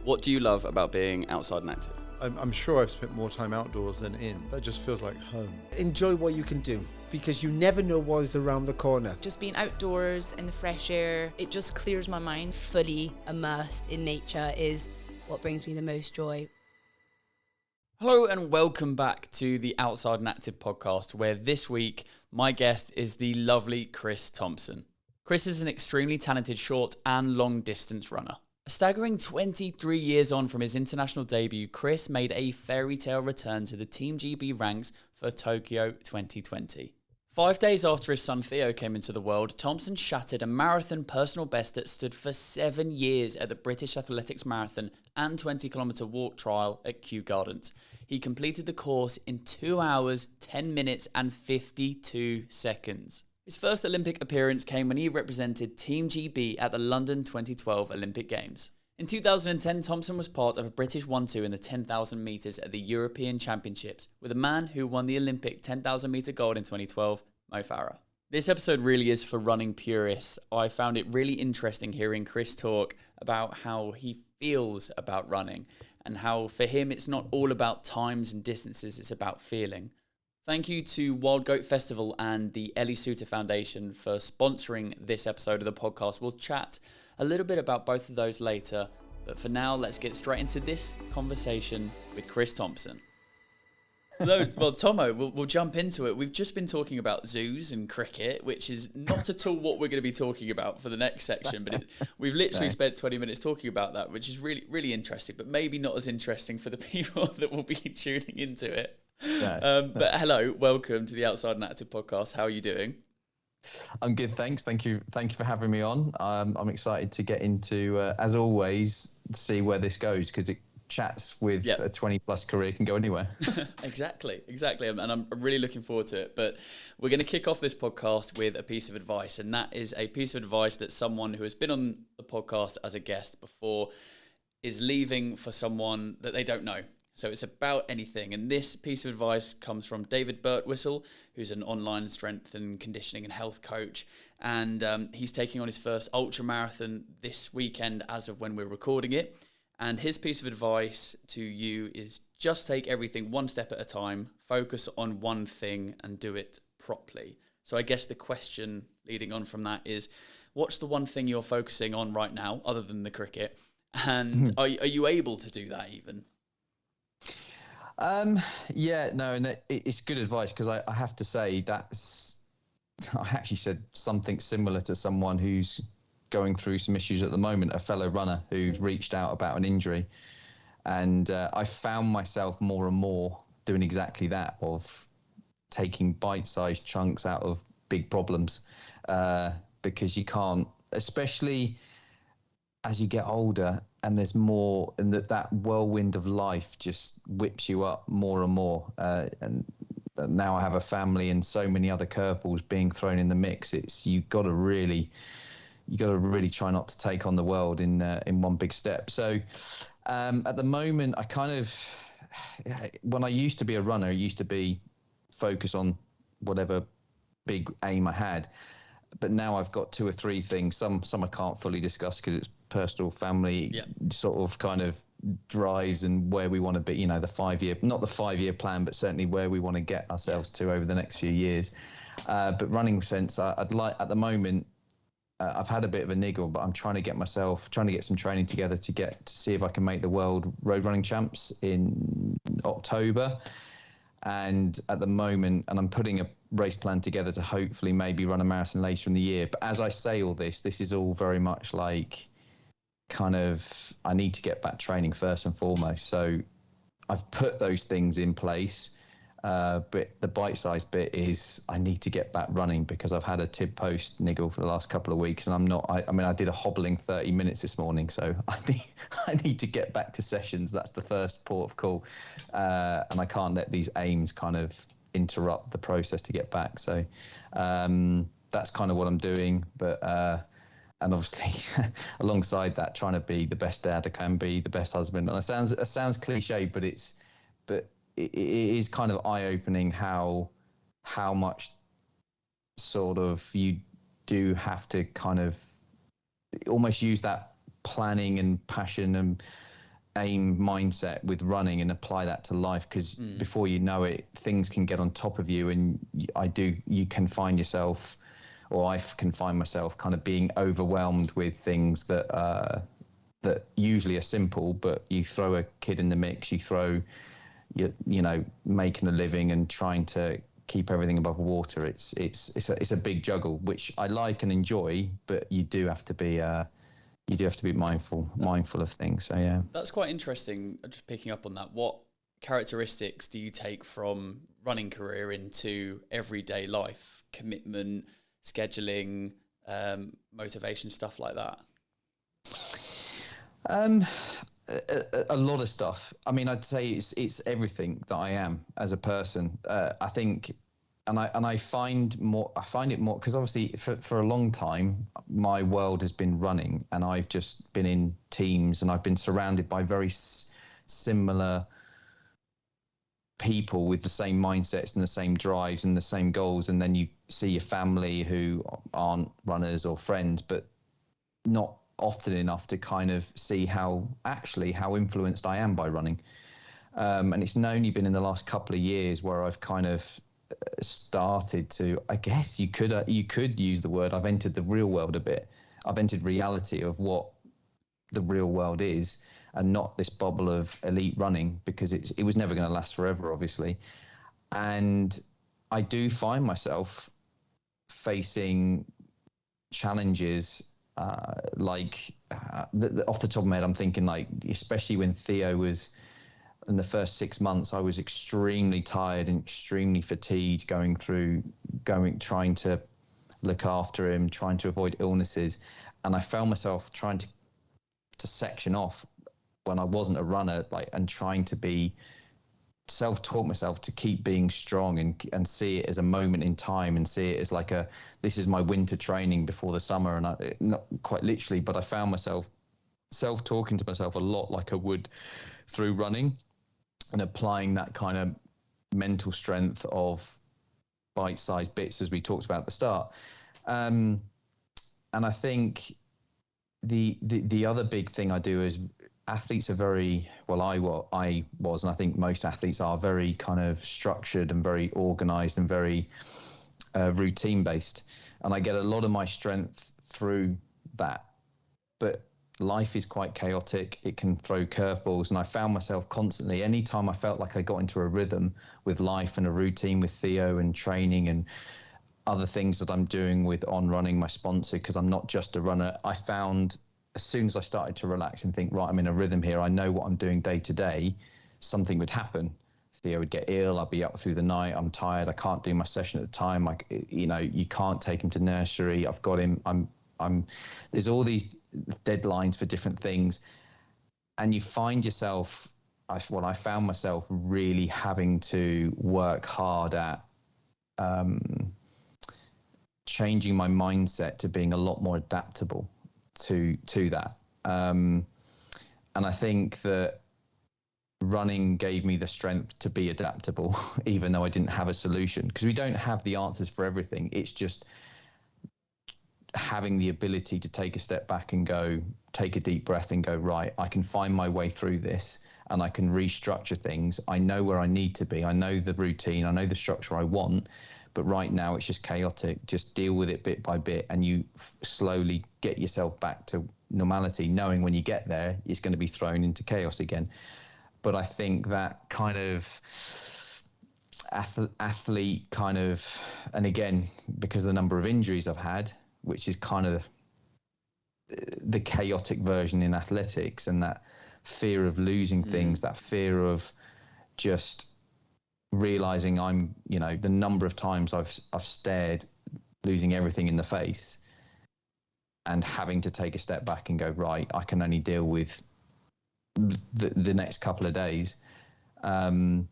What do you love about being outside and active? I'm sure I've spent more time outdoors than in. That just feels like home. Enjoy what you can do, because you never know what is around the corner. Just being outdoors in the fresh air, it just clears my mind. Fully immersed in nature is what brings me the most joy. Hello and welcome back to the Outside and Active podcast, where this week my guest is the lovely Chris Thompson. Chris is an extremely talented short and long distance runner. A staggering 23 years on from his international debut, Chris made a fairytale return to the Team GB ranks for Tokyo 2020. 5 days after his son Theo came into the world, Thompson shattered a marathon personal best that stood for 7 years at the British Athletics Marathon and 20-kilometre walk trial at Kew Gardens. He completed the course in 2 hours, 10 minutes and 52 seconds. His first Olympic appearance came when he represented Team GB at the London 2012 Olympic Games. In 2010, Thompson was part of a British 1-2 in the 10,000 metres at the European Championships with a man who won the Olympic 10,000 metre gold in 2012, Mo Farah. This episode really is for running purists. I found it really interesting hearing Chris talk about how he feels about running and how for him it's not all about times and distances, it's about feeling. Thank you to Wild Goat Festival and the Ellie Suter Foundation for sponsoring this episode of the podcast. We'll chat a little bit about both of those later, but for now, let's get straight into this conversation with Chris Thompson. Well, Tomo, we'll jump into it. We've just been talking about zoos and cricket, which is not at all what we're going to be talking about for the next section, but we've literally spent 20 minutes talking about that, which is really, really interesting, but maybe not as interesting for the people that will be tuning into it. But hello, welcome to the Outside and Active podcast. How are you doing? I'm good, thanks. Thank you for having me on. I'm excited to get into, as always, see where this goes, because it chats with a 20-plus career can go anywhere. Exactly. And I'm really looking forward to it. But we're going to kick off this podcast with a piece of advice, and that is a piece of advice that someone who has been on the podcast as a guest before is leaving for someone that they don't know. So it's about anything. And this piece of advice comes from David Birtwistle, who's an online strength and conditioning and health coach. And he's taking on his first ultra marathon this weekend as of when we're recording it. And his piece of advice to you is just take everything one step at a time, focus on one thing and do it properly. So I guess the question leading on from that is, what's the one thing you're focusing on right now other than the cricket? And are you able to do that even? And it's good advice, because I have to say I actually said something similar to someone who's going through some issues at the moment, a fellow runner who's reached out about an injury, and I found myself more and more doing exactly that, of taking bite-sized chunks out of big problems, because you can't, especially as you get older and there's more, and that whirlwind of life just whips you up more and more. And now I have a family and so many other curveballs being thrown in the mix. You got to really try not to take on the world in one big step. So at the moment, when I used to be a runner, it used to be focus on whatever big aim I had. But now I've got 2 or 3 things. Some I can't fully discuss because it's personal, family sort of kind of drives and where we want to be. The 5-year, not the 5-year plan, but certainly where we want to get ourselves to over the next few years. But running sense, I'd like at the moment. I've had a bit of a niggle, but I'm trying to get some training together to see if I can make the World Road Running Champs in October. And at the moment, I'm putting a race plan together to hopefully maybe run a marathon later in the year. But as I say all this is all very much like kind of, I need to get back training first and foremost. So I've put those things in place. But the bite-sized bit is I need to get back running, because I've had a tib post niggle for the last couple of weeks, and I'm not. I did a hobbling 30 minutes this morning, so I need to get back to sessions. That's the first port of call, and I can't let these aims kind of interrupt the process to get back. So that's kind of what I'm doing. But and obviously alongside that, trying to be the best dad I can be, the best husband. And it sounds cliche, but it is kind of eye-opening how much sort of you do have to kind of almost use that planning and passion and aim mindset with running and apply that to life, because before you know it, things can get on top of you, and you can find yourself, or I can find myself kind of being overwhelmed with things that usually are simple, but you throw a kid in the mix, you throw you know, making a living and trying to keep everything above water. It's a big juggle, which I like and enjoy, but you do have to be mindful of things. So yeah, that's quite interesting. Just picking up on that, what characteristics do you take from running career into everyday life? Commitment, scheduling, motivation, stuff like that. A lot of stuff. I mean, I'd say it's everything that I am as a person. I think, and I find it more, because obviously for a long time my world has been running, and I've just been in teams, and I've been surrounded by very similar people with the same mindsets and the same drives and the same goals. And then you see your family who aren't runners or friends, but not often enough to kind of see how influenced I am by running. And it's only been in the last couple of years where I've kind of started to, I guess you could use the word, I've entered the real world a bit. I've entered reality of what the real world is, and not this bubble of elite running, because it was never going to last forever, obviously. And I do find myself facing challenges, off the top of my head, I'm thinking, like, especially when Theo was in the first 6 months, I was extremely tired and extremely fatigued trying to look after him, trying to avoid illnesses. And I found myself trying to section off when I wasn't a runner, and trying to be self-taught myself to keep being strong and see it as a moment in time, and see it as like this is my winter training before the summer. And not quite literally, but I found myself self-talking to myself a lot like I would through running, and applying that kind of mental strength of bite-sized bits, as we talked about at the start. And I think the other big thing I do is, athletes are very, well, I was, and I think most athletes are, very kind of structured and very organized and very routine based. And I get a lot of my strength through that. But life is quite chaotic. It can throw curveballs. And I found myself constantly, anytime I felt like I got into a rhythm with life and a routine with Theo and training and other things that I'm doing with On Running, my sponsor, because I'm not just a runner, I found, as soon as I started to relax and think, right, I'm in a rhythm here, I know what I'm doing day to day, something would happen. Theo would get ill, I'd be up through the night, I'm tired, I can't do my session at the time, like, you know, you can't take him to nursery, I've got him, there's all these deadlines for different things. And you find yourself, I found myself really having to work hard at changing my mindset to being a lot more adaptable to that. And I think that running gave me the strength to be adaptable, even though I didn't have a solution, because we don't have the answers for everything. It's just having the ability to take a step back and go, take a deep breath and go, right, I can find my way through this, and I can restructure things. I know where I need to be. I know the routine. I know the structure I want. But right now it's just chaotic. Just deal with it bit by bit, and you slowly get yourself back to normality, knowing when you get there, it's going to be thrown into chaos again. But I think that kind of athlete kind of, and again, because of the number of injuries I've had, which is kind of the chaotic version in athletics, and that fear of losing things, that fear of just realizing the number of times I've stared losing everything in the face, and having to take a step back and go, right, I can only deal with the next couple of days. There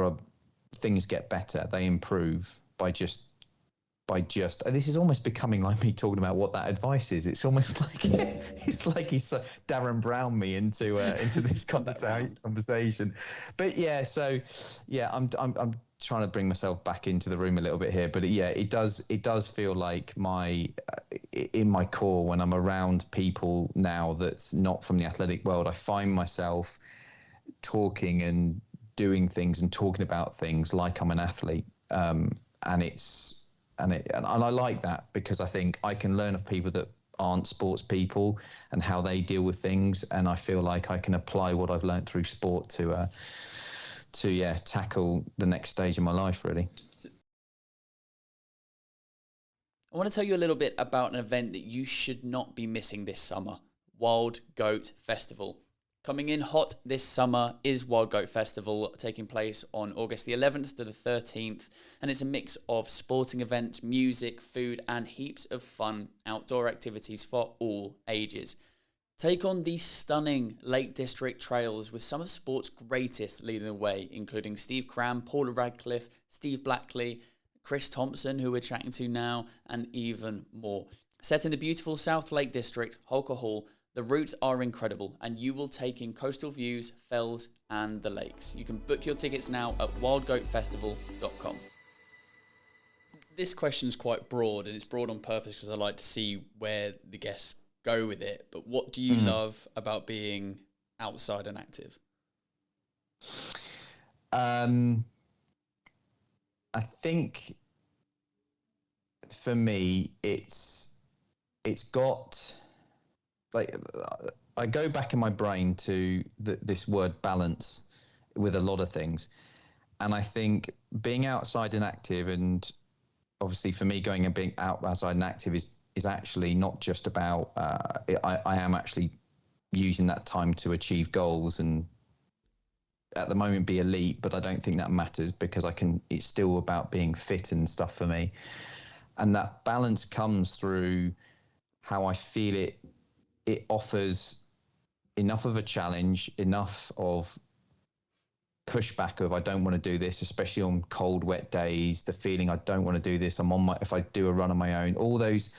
are things get better, they improve by just this is almost becoming like me talking about what that advice is. It's almost like it's like he's Darren Brown me into this conversation. But yeah, so yeah, I'm trying to bring myself back into the room a little bit here, but it does feel like in my core, when I'm around people now that's not from the athletic world, I find myself talking and doing things and talking about things like I'm an athlete, and I like that, because I think I can learn of people that aren't sports people and how they deal with things, and I feel like I can apply what I've learned through sport to tackle the next stage of my life, really. I want to tell you a little bit about an event that you should not be missing this summer, Wild Goat Festival. Coming in hot this summer is Wild Goat Festival, taking place on August the 11th to the 13th, and it's a mix of sporting events, music, food, and heaps of fun outdoor activities for all ages. Take on the stunning Lake District trails with some of sport's greatest leading the way, including Steve Cram, Paula Radcliffe, Steve Backley, Chris Thompson, who we're chatting to now, and even more. Set in the beautiful South Lake District, Holker Hall, the routes are incredible, and you will take in coastal views, fells, and the lakes. You can book your tickets now at wildgoatfestival.com. This question's quite broad, and it's broad on purpose because I like to see where the guests go with it. But what do you love about being outside and active? I think for me, it's got, like, I go back in my brain to this word balance with a lot of things. And I think being outside and active, and obviously for me going and being outside and active is actually not just about, I am actually using that time to achieve goals and at the moment be elite, but I don't think that matters because it's still about being fit and stuff for me. And that balance comes through how I feel it offers enough of a challenge, enough of pushback of I don't want to do this, especially on cold, wet days, the feeling I don't want to do this, if I do a run on my own, all those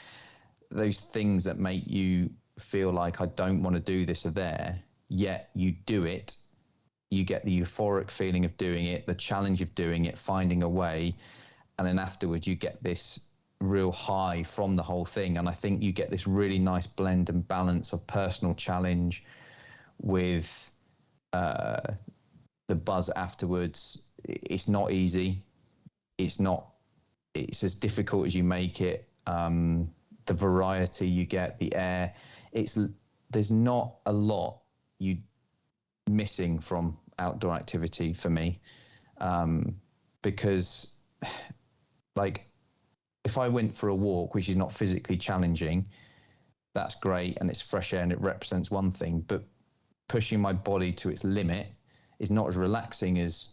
things that make you feel like I don't want to do this are there, yet you do it. You get the euphoric feeling of doing it, the challenge of doing it, finding a way, and then afterwards you get this real high from the whole thing. And I think you get this really nice blend and balance of personal challenge with the buzz afterwards. It's not easy. It's as difficult as you make it. The variety you get, the air, there's not a lot you missing from outdoor activity for me, because like if I went for a walk, which is not physically challenging, that's great and it's fresh air and it represents one thing, but pushing my body to its limit is not as relaxing as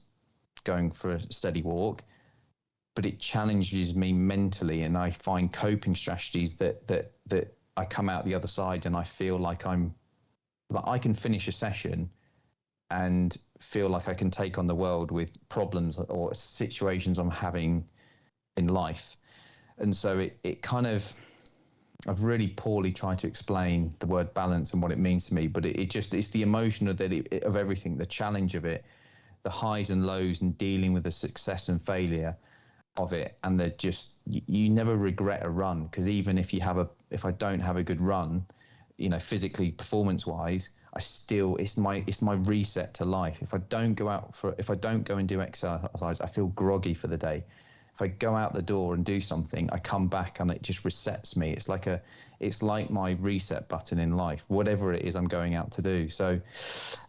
going for a steady walk, but it challenges me mentally, and I find coping strategies that I come out the other side and I feel like I can finish a session and feel like I can take on the world with problems or situations I'm having in life. And so it kind of, I've really poorly tried to explain the word balance and what it means to me, but it's the emotion of everything, the challenge of it, the highs and lows, and dealing with the success and failure of it. And you never regret a run, because even if I don't have a good run, physically, performance wise, it's my reset to life. If I don't go and do exercise, I feel groggy for the day. If I go out the door and do something, I come back and it just resets me. It's like my reset button in life, whatever it is I'm going out to do. So,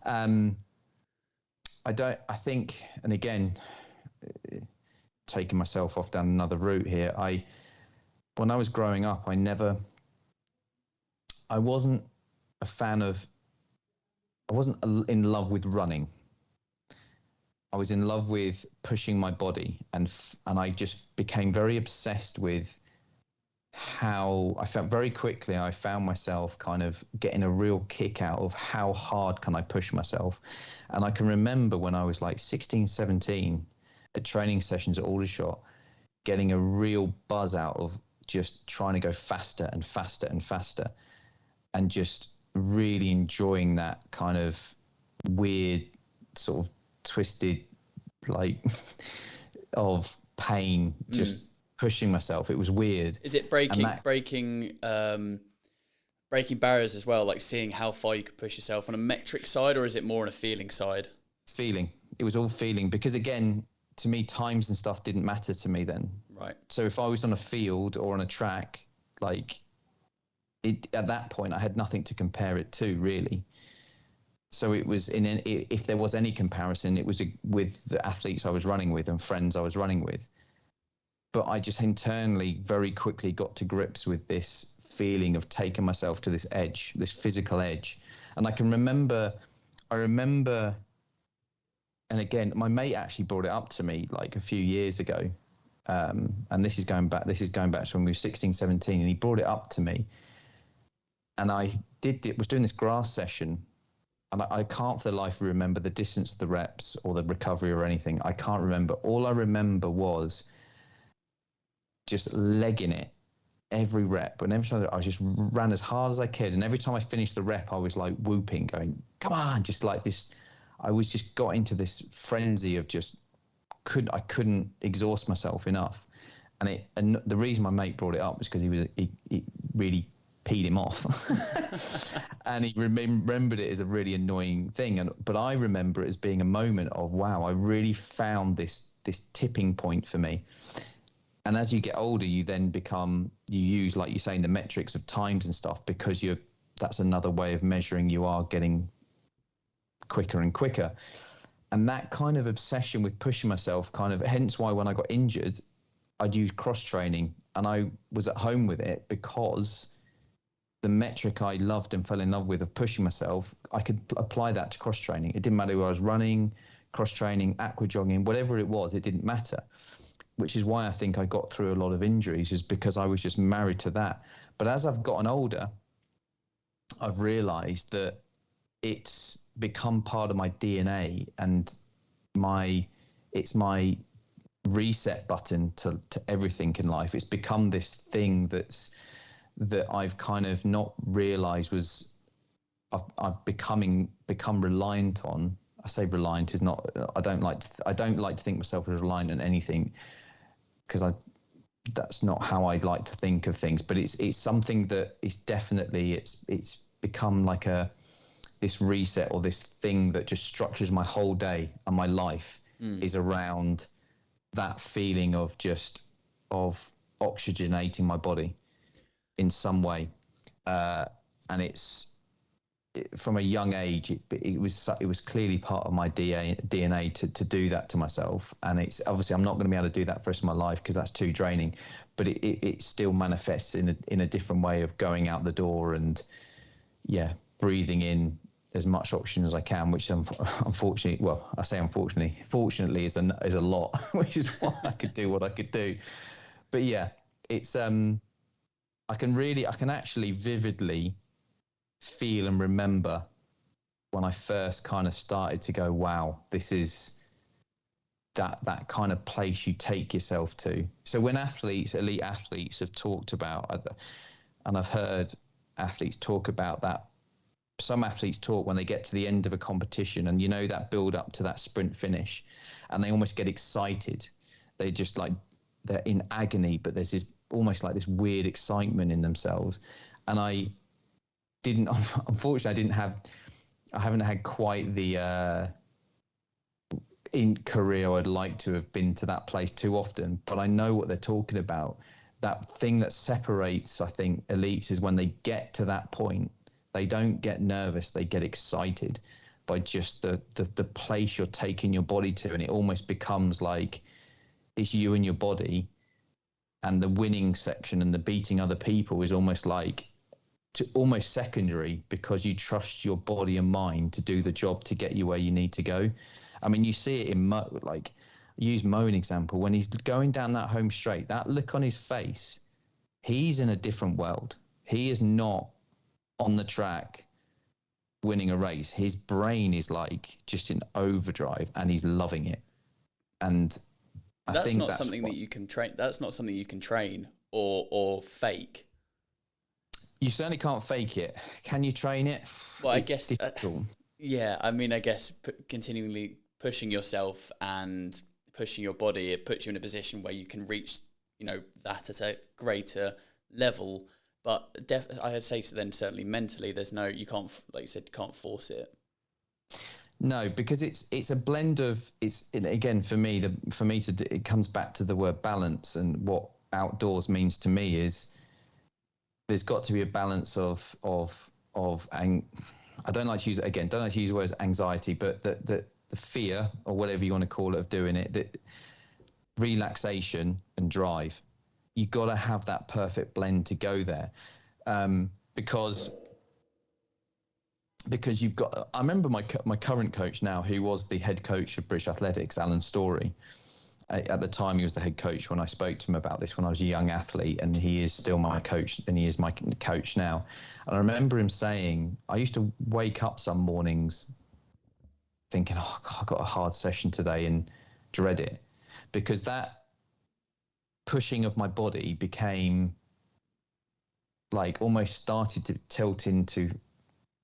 I think, and again, taking myself off down another route here, when I was growing up, I wasn't in love with running. I was in love with pushing my body, and I just became very obsessed with how I felt. Very quickly, I found myself kind of getting a real kick out of how hard can I push myself. And I can remember when I was like 16, 17 at training sessions at Aldershot, getting a real buzz out of just trying to go faster and faster and faster, and just really enjoying that kind of weird sort of twisted, like of pain, just pushing myself. It was weird. Is it breaking barriers as well, like seeing how far you could push yourself on a metric side, or is it more on a feeling side? Feeling. It was all feeling, because again, to me, times and stuff didn't matter to me then. Right. So if I was on a field or on a track, like at that point, I had nothing to compare it to, really. So it was if there was any comparison, it was with the athletes I was running with and friends I was running with. But I just internally very quickly got to grips with this feeling of taking myself to this edge, this physical edge. And I remember, and again, my mate actually brought it up to me like a few years ago. And this is going back to when we were 16, 17, and he brought it up to me. And I was doing this grass session, and I can't for the life of me remember the distance of the reps or the recovery or anything. I can't remember. All I remember was just legging it every rep. And every time I just ran as hard as I could. And every time I finished the rep, I was like whooping, going, come on, just like this. I was just got into this frenzy of just I couldn't exhaust myself enough. And the reason my mate brought it up was because he really peed him off. And he remembered it as a really annoying thing. But I remember it as being a moment of, wow, I really found this tipping point for me. And as you get older, you then you use, like you're saying, the metrics of times and stuff, because that's another way of measuring you are getting quicker and quicker. And that kind of obsession with pushing myself, hence why when I got injured, I'd use cross training, and I was at home with it, because the metric I loved and fell in love with of pushing myself, I could apply that to cross training. It didn't matter where I was running, cross training, aqua jogging, whatever it was, it didn't matter. Which is why I think I got through a lot of injuries, is because I was just married to that. But as I've gotten older, I've realized that it's become part of my DNA, and it's my reset button to everything in life. It's become this thing that I've kind of not realized I've become reliant on. I say reliant is not, I don't like to think myself as reliant on anything, because that's not how I'd like to think of things. But it's something that is definitely, it's become like this reset, or this thing that just structures my whole day and my life is around that feeling of oxygenating my body in some way. And from a young age, it was clearly part of my DNA to do that to myself. And it's obviously, I'm not going to be able to do that for the rest of my life, because that's too draining, but it still manifests in a different way of going out the door and breathing in as much oxygen as I can, which unfortunately, well, I say unfortunately, fortunately is a lot, which is why I could do what I could do. But yeah, it's I can actually vividly feel and remember when I first kind of started to go, wow, this is that kind of place you take yourself to. So when elite athletes have talked about, and I've heard athletes talk about that, some athletes talk when they get to the end of a competition, and that build up to that sprint finish, and they almost get excited. They just they're in agony, but there's almost like this weird excitement in themselves. And unfortunately, I haven't had quite the in career I'd like to have been to that place too often, but I know what they're talking about. That thing that separates, I think, elites is when they get to that point, they don't get nervous, they get excited by just the place you're taking your body to, and it almost becomes like it's you and your body, and the winning section and the beating other people is almost secondary, because you trust your body and mind to do the job to get you where you need to go. I mean, you see it in use Mo an example, when he's going down that home straight, that look on his face, he's in a different world. He is not on the track winning a race. His brain is just in overdrive, and he's loving it. And that's not something that you can train. That's not something you can train or fake. You certainly can't fake it. Can you train it? Well, I guess. I mean, I guess continually pushing yourself and pushing your body, it puts you in a position where you can reach, that at a greater level. But I'd say to then certainly mentally, you can't, like you said, you can't force it. No, because it's a blend of again for me it comes back to the word balance, and what outdoors means to me is there's got to be a balance of I don't like to use the word anxiety, but the fear or whatever you want to call it of doing it, that relaxation and drive. You got to have that perfect blend to go there, because you've got. I remember my current coach now, who was the head coach of British Athletics, Alan Storey. At the time, he was the head coach when I spoke to him about this when I was a young athlete, and he is still my coach, and he is my coach now. And I remember him saying, I used to wake up some mornings thinking, oh, God, I've got a hard session today, and dread it, because that pushing of my body became like almost started to tilt into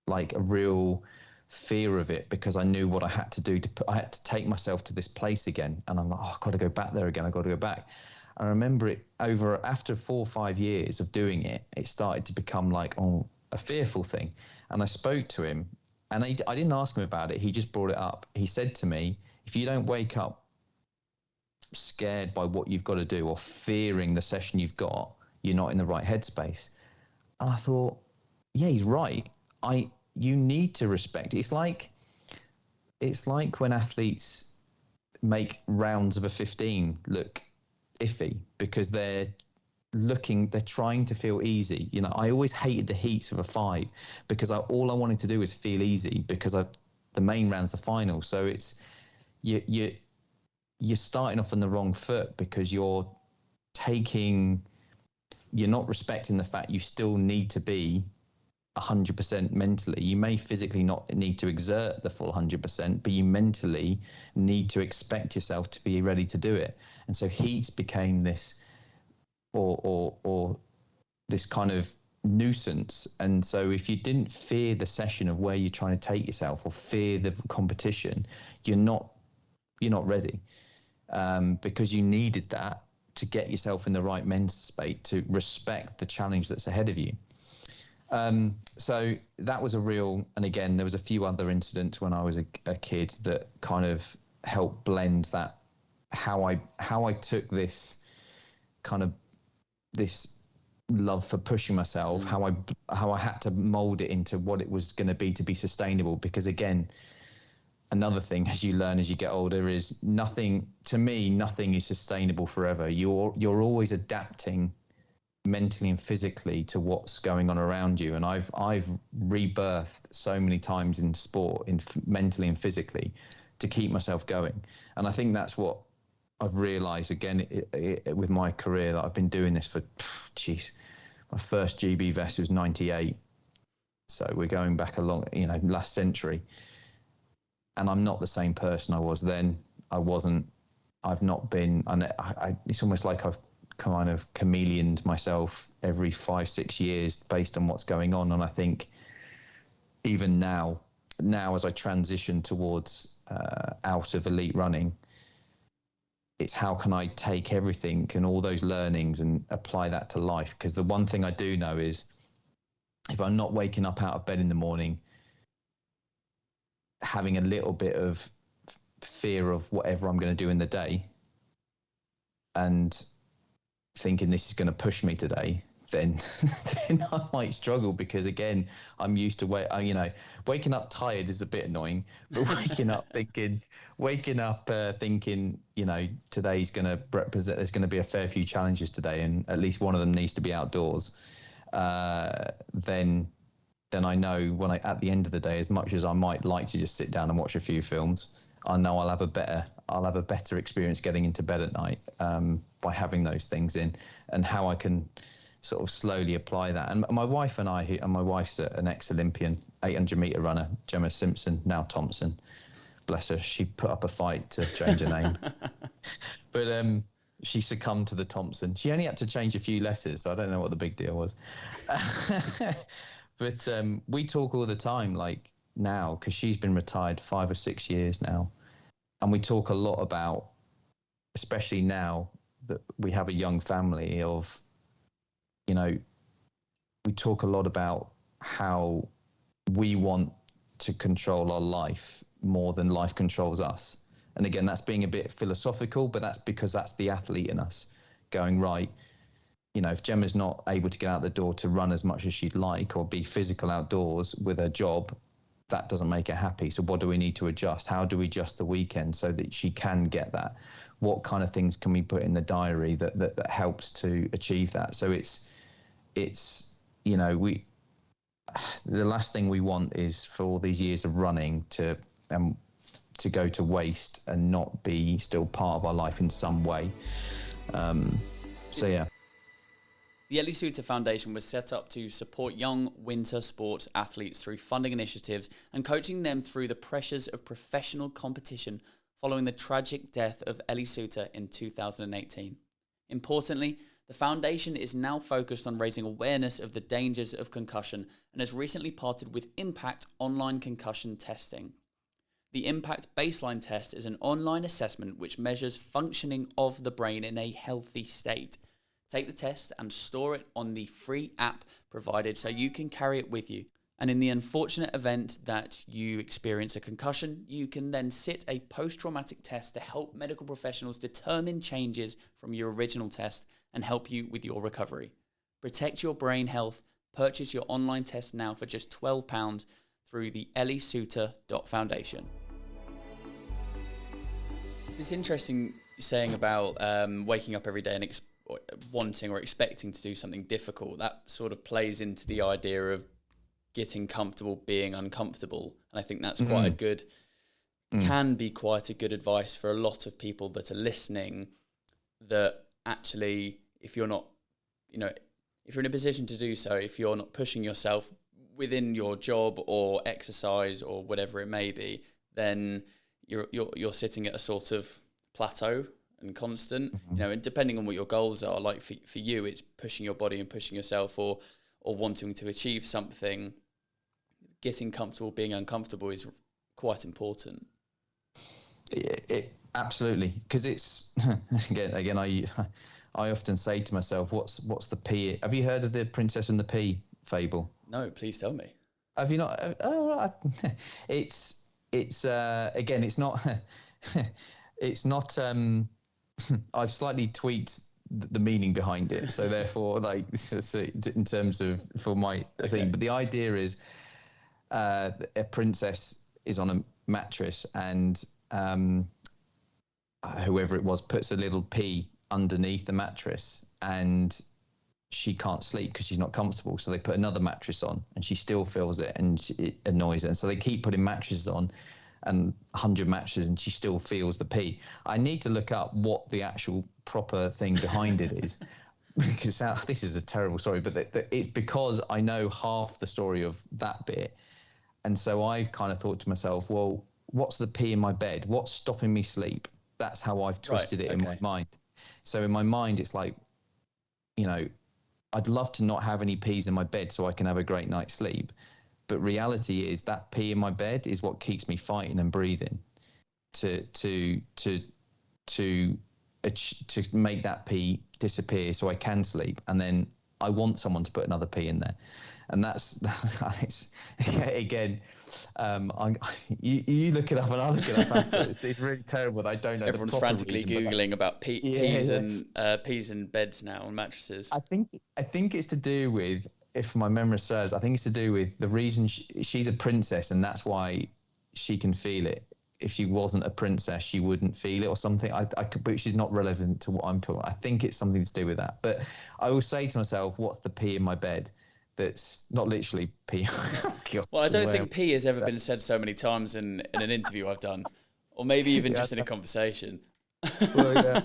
like a real fear of it, because I knew what I had to do I had to take myself to this place again, and I'm like, oh, I've got to go back there again. I've got to go back. I remember it after 4 or 5 years of doing it, it started to become like, oh, a fearful thing. And I spoke to him, and I didn't ask him about it. He just brought it up. He said to me, if you don't wake up scared by what you've got to do or fearing the session you've got, you're not in the right headspace. And I thought, yeah, he's right. You need to respect it. It's like when athletes make rounds of a 15 look iffy because they're trying to feel easy. I always hated the heats of a 5 because all I wanted to do was feel easy, because the main round's the final. So it's you're starting off on the wrong foot, because you're not respecting the fact you still need to be 100% mentally. You may physically not need to exert the full 100%, but you mentally need to expect yourself to be ready to do it. And so heats became this or this kind of nuisance. And so if you didn't fear the session of where you're trying to take yourself, or fear the competition, you're not ready, because you needed that to get yourself in the right mental state to respect the challenge that's ahead of you. So that was and again, there was a few other incidents when I was a kid that kind of helped blend that, how I took this kind of this love for pushing myself, how I had to mold it into what it was going to be sustainable. Because again, another thing as you learn as you get older is nothing is sustainable forever. You're always adapting mentally and physically to what's going on around you. And I've rebirthed so many times in sport, mentally and physically, to keep myself going. And I think that's what I've realized again with my career, that I've been doing this for, my first GB vest was 98. So we're going back a long, last century. And I'm not the same person I was then. I've not been, it's almost like I've kind of chameleoned myself every 5-6 years based on what's going on. And I think even now as I transition towards out of elite running, it's how can I take everything and all those learnings and apply that to life? Because the one thing I do know is, if I'm not waking up out of bed in the morning having a little bit of fear of whatever I'm going to do in the day, and thinking this is going to push me today, then I might struggle, because again, I'm used to waking up tired is a bit annoying, but waking up thinking today's going to represent, there's going to be a fair few challenges today, and at least one of them needs to be outdoors, then I know at the end of the day, as much as I might like to just sit down and watch a few films, I know I'll have a better experience getting into bed at night by having those things in, and how I can sort of slowly apply that. And my wife and my wife's an ex-Olympian 800-meter runner, Gemma Simpson, now Thompson. Bless her, she put up a fight to change her name. But she succumbed to the Thompson. She only had to change a few letters, so I don't know what the big deal was. But we talk all the time, like now, because she's been retired 5 or 6 years now. And we talk a lot about especially now that we have a young family of, you know, we talk a lot about how we want to control our life more than life controls us. And again, that's being a bit philosophical, but that's because that's the athlete in us going, right, you know, if Gemma's not able to get out the door to run as much as she'd like or be physical outdoors with her job, that doesn't make her happy. So what do we need to adjust? How do we adjust the weekend so that she can get that? What kind of things can we put in the diary that helps to achieve that? So it's, you know, the last thing we want is for all these years of running to go to waste and not be still part of our life in some way. So yeah. The Ellie Suter Foundation was set up to support young winter sports athletes through funding initiatives and coaching them through the pressures of professional competition following the tragic death of Ellie Suter in 2018. Importantly, the foundation is now focused on raising awareness of the dangers of concussion and has recently partnered with Impact Online Concussion Testing. The Impact Baseline Test is an online assessment which measures functioning of the brain in a healthy state. Take the test and store it on the free app provided so you can carry it with you. And in the unfortunate event that you experience a concussion, you can then sit a post-traumatic test to help medical professionals determine changes from your original test and help you with your recovery. Protect your brain health. Purchase your online test now for just £12 through the elliesuter.foundation. It's interesting saying about waking up every day and wanting or expecting to do something difficult. That sort of plays into the idea of getting comfortable being uncomfortable. And I think that's quite a good, can be quite a good advice for a lot of people that are listening, that actually, if you're not, you know, if you're in a position to do so, if you're not pushing yourself within your job or exercise or whatever it may be, then you're sitting at a sort of plateau and constant, you know, and depending on what your goals are, like for you, it's pushing your body and pushing yourself or wanting to achieve something. Getting comfortable being uncomfortable is quite important. It absolutely, because it's again I often say to myself, what's the pea? Have you heard of the Princess and the Pea fable? No, please tell me. Have you not? It's again, it's not it's not I've slightly tweaked the meaning behind it, so therefore, like, so in terms of for my thing, but the idea is a princess is on a mattress and whoever it was puts a little pea underneath the mattress and she can't sleep because she's not comfortable, so they put another mattress on and she still feels it and it annoys her, and so they keep putting mattresses on and 100 mattresses and she still feels the pee. I need to look up what the actual proper thing behind it is because this is a terrible story, but it's because I know half the story of that bit, and so I've kind of thought to myself, well, what's the pee in my bed? What's stopping me sleep? That's how I've twisted it in my mind. So in my mind, it's like, you know, I'd love to not have any peas in my bed so I can have a great night's sleep. But reality is that pee in my bed is what keeps me fighting and breathing to make that pee disappear so I can sleep. And then I want someone to put another pee in there. And that's again, you look it up and I look it up after. It's really terrible. I don't know. Everyone's frantically Googling about peas and beds now and mattresses. I think it's to do with, if my memory serves, I think it's to do with the reason she's a princess and that's why she can feel it. If she wasn't a princess, she wouldn't feel it or something. Which is not relevant to what I'm talking about. I think it's something to do with that. But I will say to myself, what's the pee in my bed? That's not literally pee. Well, I don't think pee has ever been said so many times in an interview I've done, or maybe even just in a conversation. Well, yeah,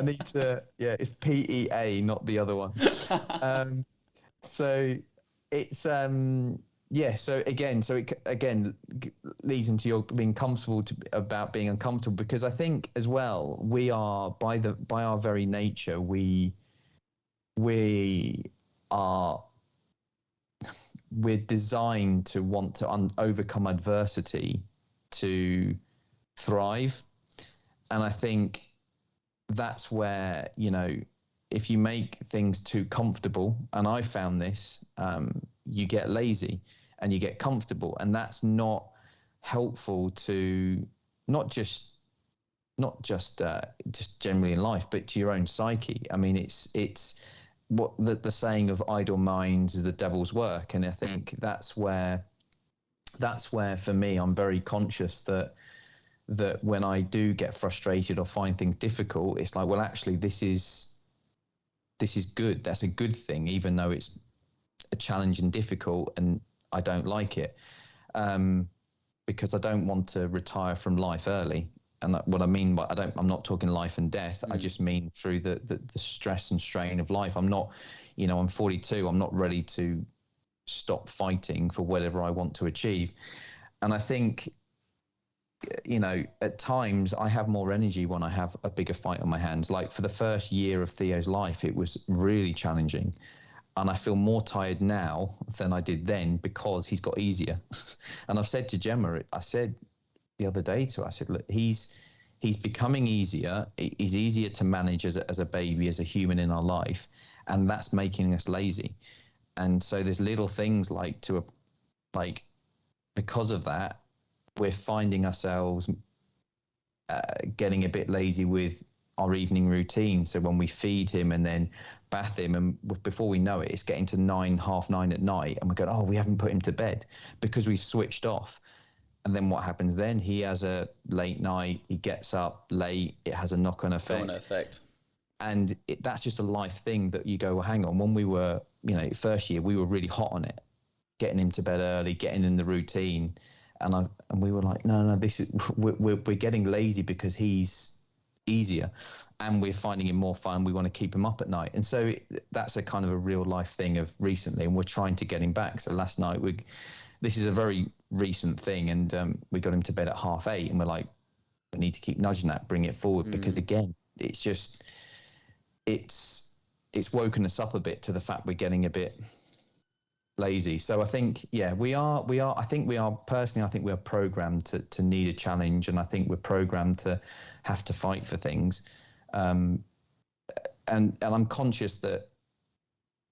I need to. Yeah, it's PEA, not the other one. So it's So it leads into your being comfortable about being uncomfortable, because I think as well we are by our very nature we're designed to want to overcome adversity to thrive, and I think that's where, if you make things too comfortable, and I found this, you get lazy and you get comfortable, and that's not helpful to not just generally in life, but to your own psyche. I mean, it's what the saying of idle minds is the devil's work, and I think that's where for me, I'm very conscious that when I do get frustrated or find things difficult, it's like, well, actually, this is good. That's a good thing, even though it's a challenge and difficult, and I don't like it, because I don't want to retire from life early. And what I mean by I'm not talking life and death. I just mean through the stress and strain of life. I'm not, I'm 42. I'm not ready to stop fighting for whatever I want to achieve. And I think, at times I have more energy when I have a bigger fight on my hands. Like for the first year of Theo's life, it was really challenging. And I feel more tired now than I did then because he's got easier. And I've said to Gemma, I said the other day to her, I said, look, he's becoming easier. He's easier to manage as a baby, as a human in our life. And that's making us lazy. And so there's little things because of that, we're finding ourselves getting a bit lazy with our evening routine. So when we feed him and then bath him, and before we know it, it's getting to 9, half 9 at night, and we go, oh, we haven't put him to bed because we've switched off. And then what happens then? He has a late night, he gets up late, it has a knock-on effect. And that's just a life thing that you go, well, hang on, when we were, first year, we were really hot on it, getting him to bed early, getting in the routine. And we were like, no, we're getting lazy because he's easier, and we're finding him more fun. We want to keep him up at night. And so that's a kind of a real life thing of recently, and we're trying to get him back. So last night, this is a very recent thing, and we got him to bed at 8:30, and we're like, we need to keep nudging that, bring it forward, because again, it's just, it's woken us up a bit to the fact we're getting a bit lazy. So I think, we are personally, I think we are programmed to need a challenge, and I think we're programmed to have to fight for things. And I'm conscious that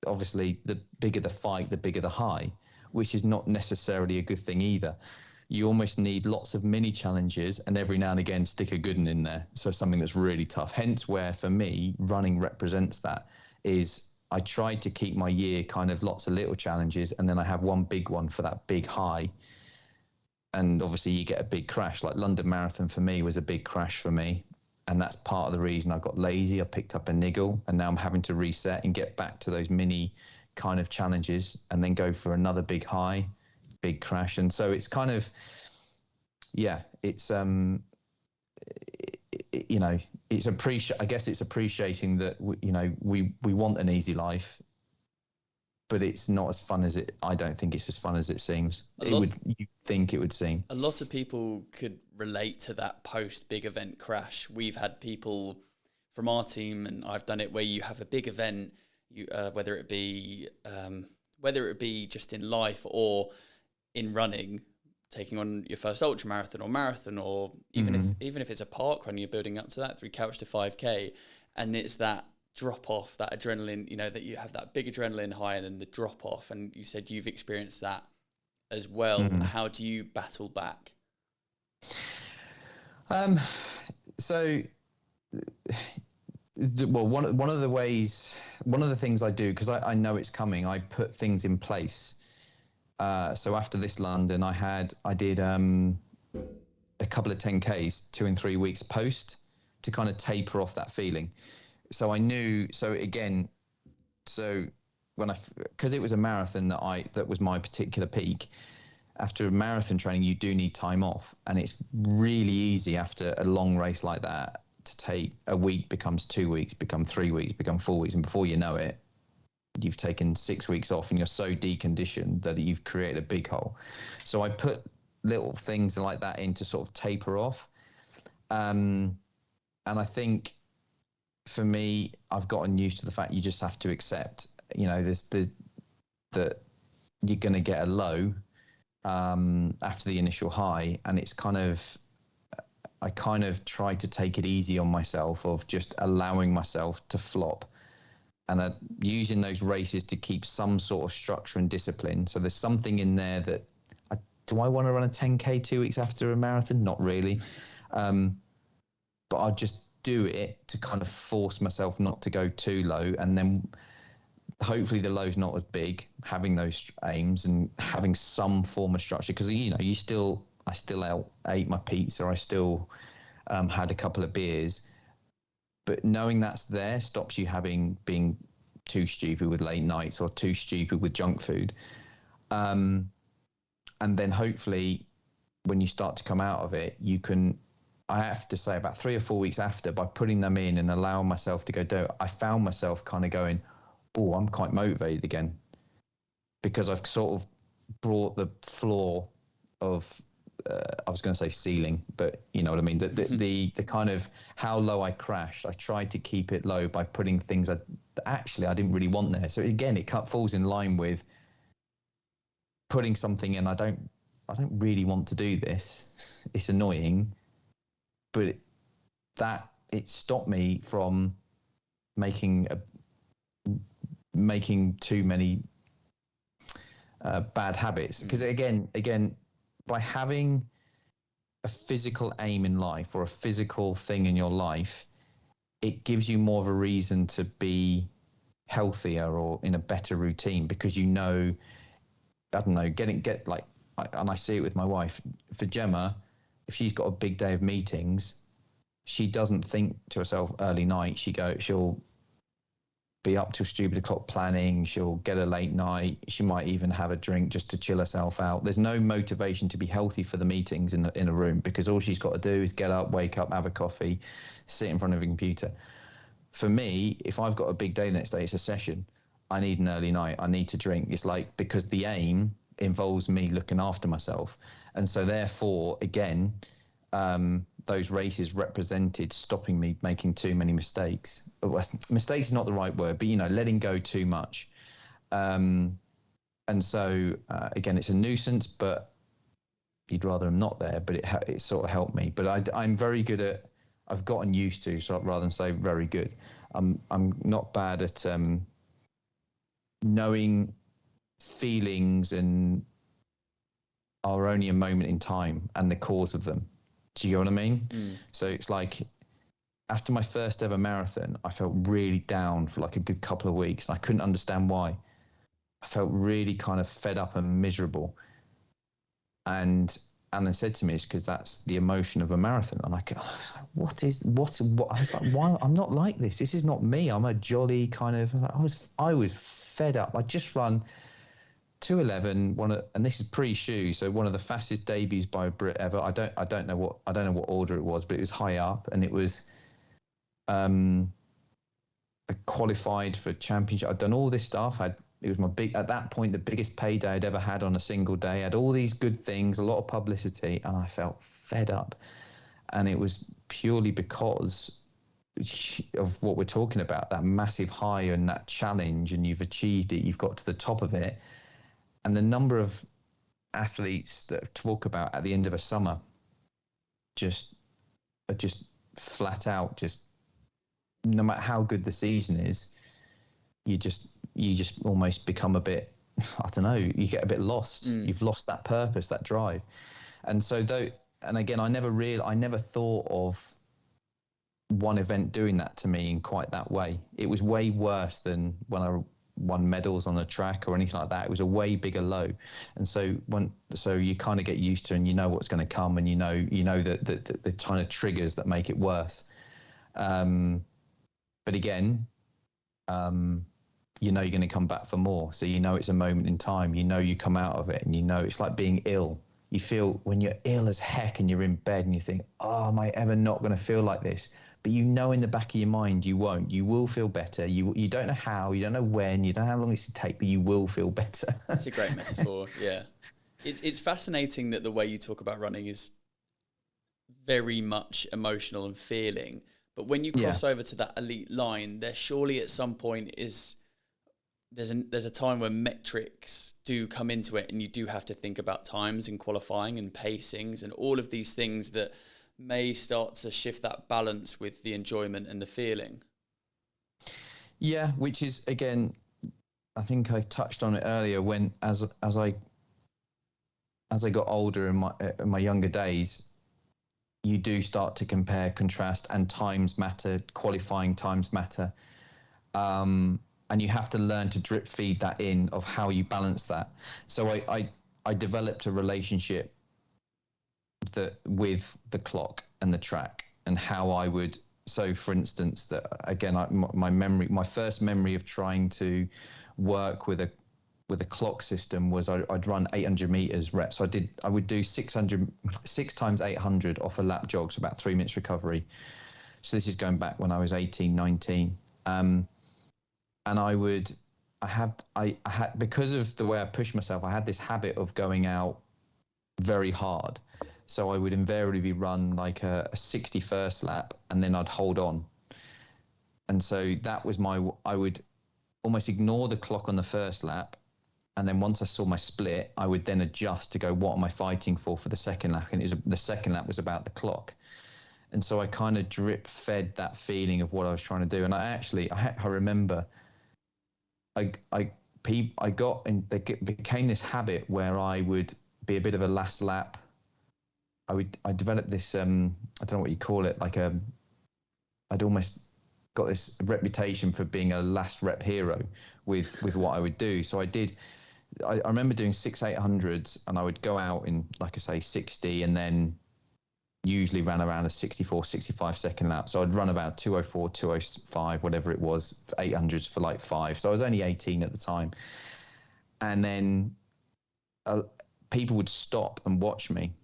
obviously the bigger the fight, the bigger the high, which is not necessarily a good thing either. You almost need lots of mini challenges, and every now and again stick a good one in there. So something that's really tough. Hence where for me, running represents that. Is I tried to keep my year kind of lots of little challenges, and then I have one big one for that big high. And obviously you get a big crash. Like London Marathon for me was a big crash for me. And that's part of the reason I got lazy. I picked up a niggle, and now I'm having to reset and get back to those mini kind of challenges, and then go for another big high, big crash. And so it's kind of, it's, I guess it's appreciating that, we want an easy life, but it's not as fun as I don't think it's as fun as it seems. You think it would seem. A lot of people could relate to that post big event crash. We've had people from our team, and I've done it, where you have a big event, whether it be just in life or in running, taking on your first ultra marathon or marathon, or even if it's a park run, you're building up to that through couch to 5K, and it's that drop off, that adrenaline, that you have that big adrenaline high and then the drop off. And you said you've experienced that as well. How do you battle back? One of the things I do, because I know it's coming, I put things in place. So after this London, I did a couple of 10Ks 2 and 3 weeks post to kind of taper off that feeling. So I knew, because it was a marathon that was my particular peak. After marathon training, you do need time off, and it's really easy after a long race like that to take a week becomes 2 weeks, become 3 weeks, become 4 weeks, and before you know it, you've taken 6 weeks off, and you're so deconditioned that you've created a big hole. So I put little things like that in to sort of taper off, and I think for me, I've gotten used to the fact you just have to accept, that you're going to get a low after the initial high, and it's kind of, I kind of tried to take it easy on myself of just allowing myself to flop, and using those races to keep some sort of structure and discipline. So there's something in there that, do I want to run a 10K 2 weeks after a marathon? Not really. But I'll just do it to kind of force myself not to go too low. And then hopefully the low's not as big, having those aims and having some form of structure. Because, I still ate my pizza. I still had a couple of beers. But knowing that's there stops you being too stupid with late nights or too stupid with junk food. And then hopefully when you start to come out of it, I have to say about 3 or 4 weeks after, by putting them in and allowing myself to go do it, I found myself kind of going, oh, I'm quite motivated again, because I've sort of brought the floor of, I was going to say ceiling, but you know what I mean? The kind of how low I crashed, I tried to keep it low by putting things that actually I didn't really want there. So again, it falls in line with putting something in. I don't really want to do this. It's annoying, but it stopped me from making too many bad habits. Because again, by having a physical aim in life or a physical thing in your life, it gives you more of a reason to be healthier or in a better routine, because I don't know, and I see it with my wife. For Gemma, if she's got a big day of meetings, she doesn't think to herself early night. She'll be up till stupid o'clock planning. She'll get a late night. She might even have a drink just to chill herself out. There's no motivation to be healthy for the meetings in a room, because all she's got to do is get up, wake up, have a coffee, sit in front of a computer. For me, if I've got a big day the next day, it's a session. I need an early night. I need to drink. It's like, because the aim involves me looking after myself. And so therefore, again, those races represented stopping me making too many mistakes. Mistakes is not the right word, but letting go too much. And so again, it's a nuisance, but you'd rather I'm not there, but it sort of helped me. But I'm very good at, I've gotten used to, so rather than say very good, I'm not bad at knowing feelings and are only a moment in time and the cause of them. Do you know what I mean? So it's like, after my first ever marathon, I felt really down for like a good couple of weeks. I couldn't understand why. I felt really kind of fed up and miserable. And Alan said to me, it's because that's the emotion of a marathon. And I was like, I was like, why? I'm not like this. This is not me. I'm a jolly kind of, I was fed up. I just run 2:11, and this is pre-shoe, so one of the fastest debuts by a Brit ever. I don't know what order it was, but it was high up, and it was I qualified for championship. I'd done all this stuff. It was at that point the biggest payday I'd ever had on a single day. I had all these good things, a lot of publicity, and I felt fed up. And it was purely because of what we're talking about, that massive high and that challenge, and you've achieved it, you've got to the top of it. And the number of athletes that talk about at the end of a summer are just flat out, just no matter how good the season is, you just almost become a bit, I don't know, you get a bit lost. You've lost that purpose, that drive. And so and again, I never thought of one event doing that to me in quite that way. It was way worse than when I won medals on a track or anything like that. It was a way bigger low. And so you kind of get used to, and you know what's going to come, and you know that the kind of triggers that make it worse. But again, you're going to come back for more. So it's a moment in time. You come out of it, and it's like being ill. You feel when you're ill as heck and you're in bed and you think, oh, am I ever not going to feel like this? But in the back of your mind, you won't. You will feel better. You don't know how, you don't know when, you don't know how long it's to take, but you will feel better. That's a great metaphor, yeah. It's fascinating that the way you talk about running is very much emotional and feeling. But when you cross over to that elite line, there surely at some point there's a time when metrics do come into it, and you do have to think about times and qualifying and pacings and all of these things that may start to shift that balance with the enjoyment and the feeling. Yeah, which is, again, I think I touched on it earlier, when as I got older in my younger days, you do start to compare, contrast, and times matter, qualifying times matter. And you have to learn to drip feed that in of how you balance that. So I developed a relationship with the clock and the track, and how I would. So, for instance, that again, my first memory of trying to work with a clock system was I'd run 800 meters reps. So I would do 6 times 800 off a lap jog, so about 3 minutes recovery. So this is going back when I was 18, 19. And I had, because of the way I pushed myself, I had this habit of going out very hard. So I would invariably run like a 61st lap, and then I'd hold on. And so that was I would almost ignore the clock on the first lap. And then once I saw my split, I would then adjust to go, what am I fighting for the second lap? And the second lap was about the clock. And so I kind of drip fed that feeling of what I was trying to do. And I remember I got in, it became this habit where I would be a bit of a last lap. I developed this, I don't know what you call it, like I'd almost got this reputation for being a last rep hero with what I would do. So I remember doing 6-800s, and I would go out in, like I say, 60, and then usually ran around a 65 second lap. So I'd run about 204, 205, whatever it was, for 800s for like 5. So I was only 18 at the time. And then people would stop and watch me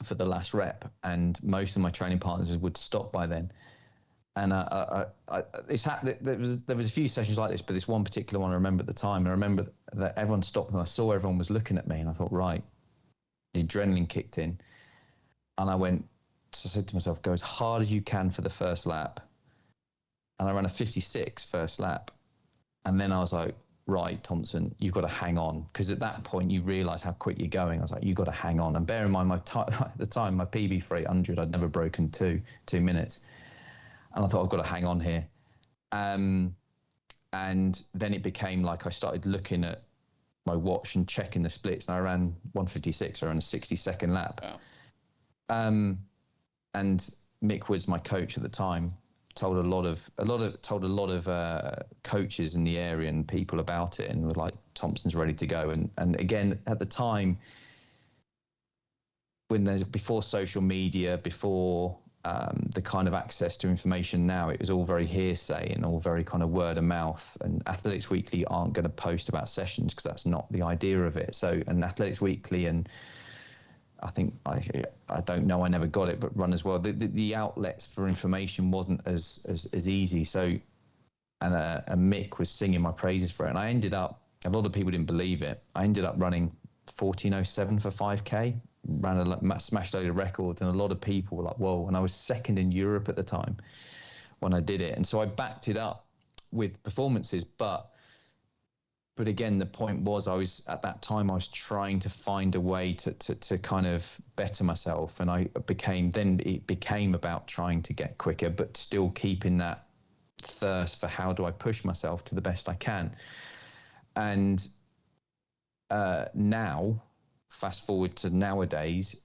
for the last rep, and most of my training partners would stop by then. And there was a few sessions like this, but this one particular one I remember at the time. And I remember that everyone stopped, and I saw everyone was looking at me, and I thought, right, the adrenaline kicked in, and I said to myself, go as hard as you can for the first lap. And I ran a 56 first lap, and then I was like, right, Thompson, you've got to hang on, because at that point you realise how quick you're going. I was like, you've got to hang on. And bear in mind, at the time, my PB for 800, I'd never broken 2 minutes. And I thought, I've got to hang on here. And then it became like I started looking at my watch and checking the splits, and I ran 156. I ran a 60-second lap. Wow. And Mick was my coach at the time. Told a lot of coaches in the area and people about it, and were like, Thompson's ready to go. And again, at the time, before social media, before the kind of access to information now, it was all very hearsay and all very kind of word of mouth. And Athletics Weekly aren't going to post about sessions, because that's not the idea of it. So, and Athletics Weekly, and I think I don't know, I never got it, but Run as well. The outlets for information wasn't as easy. So, and Mick was singing my praises for it, and I ended up, a lot of people didn't believe it, I ended up running 14:07 for 5K, ran a smashed load of records, and a lot of people were like, whoa. And I was second in Europe at the time when I did it. And so I backed it up with performances, but again, the point was, at that time I was trying to find a way to kind of better myself, and it became about trying to get quicker, but still keeping that thirst for how do I push myself to the best I can. And now, fast forward to nowadays,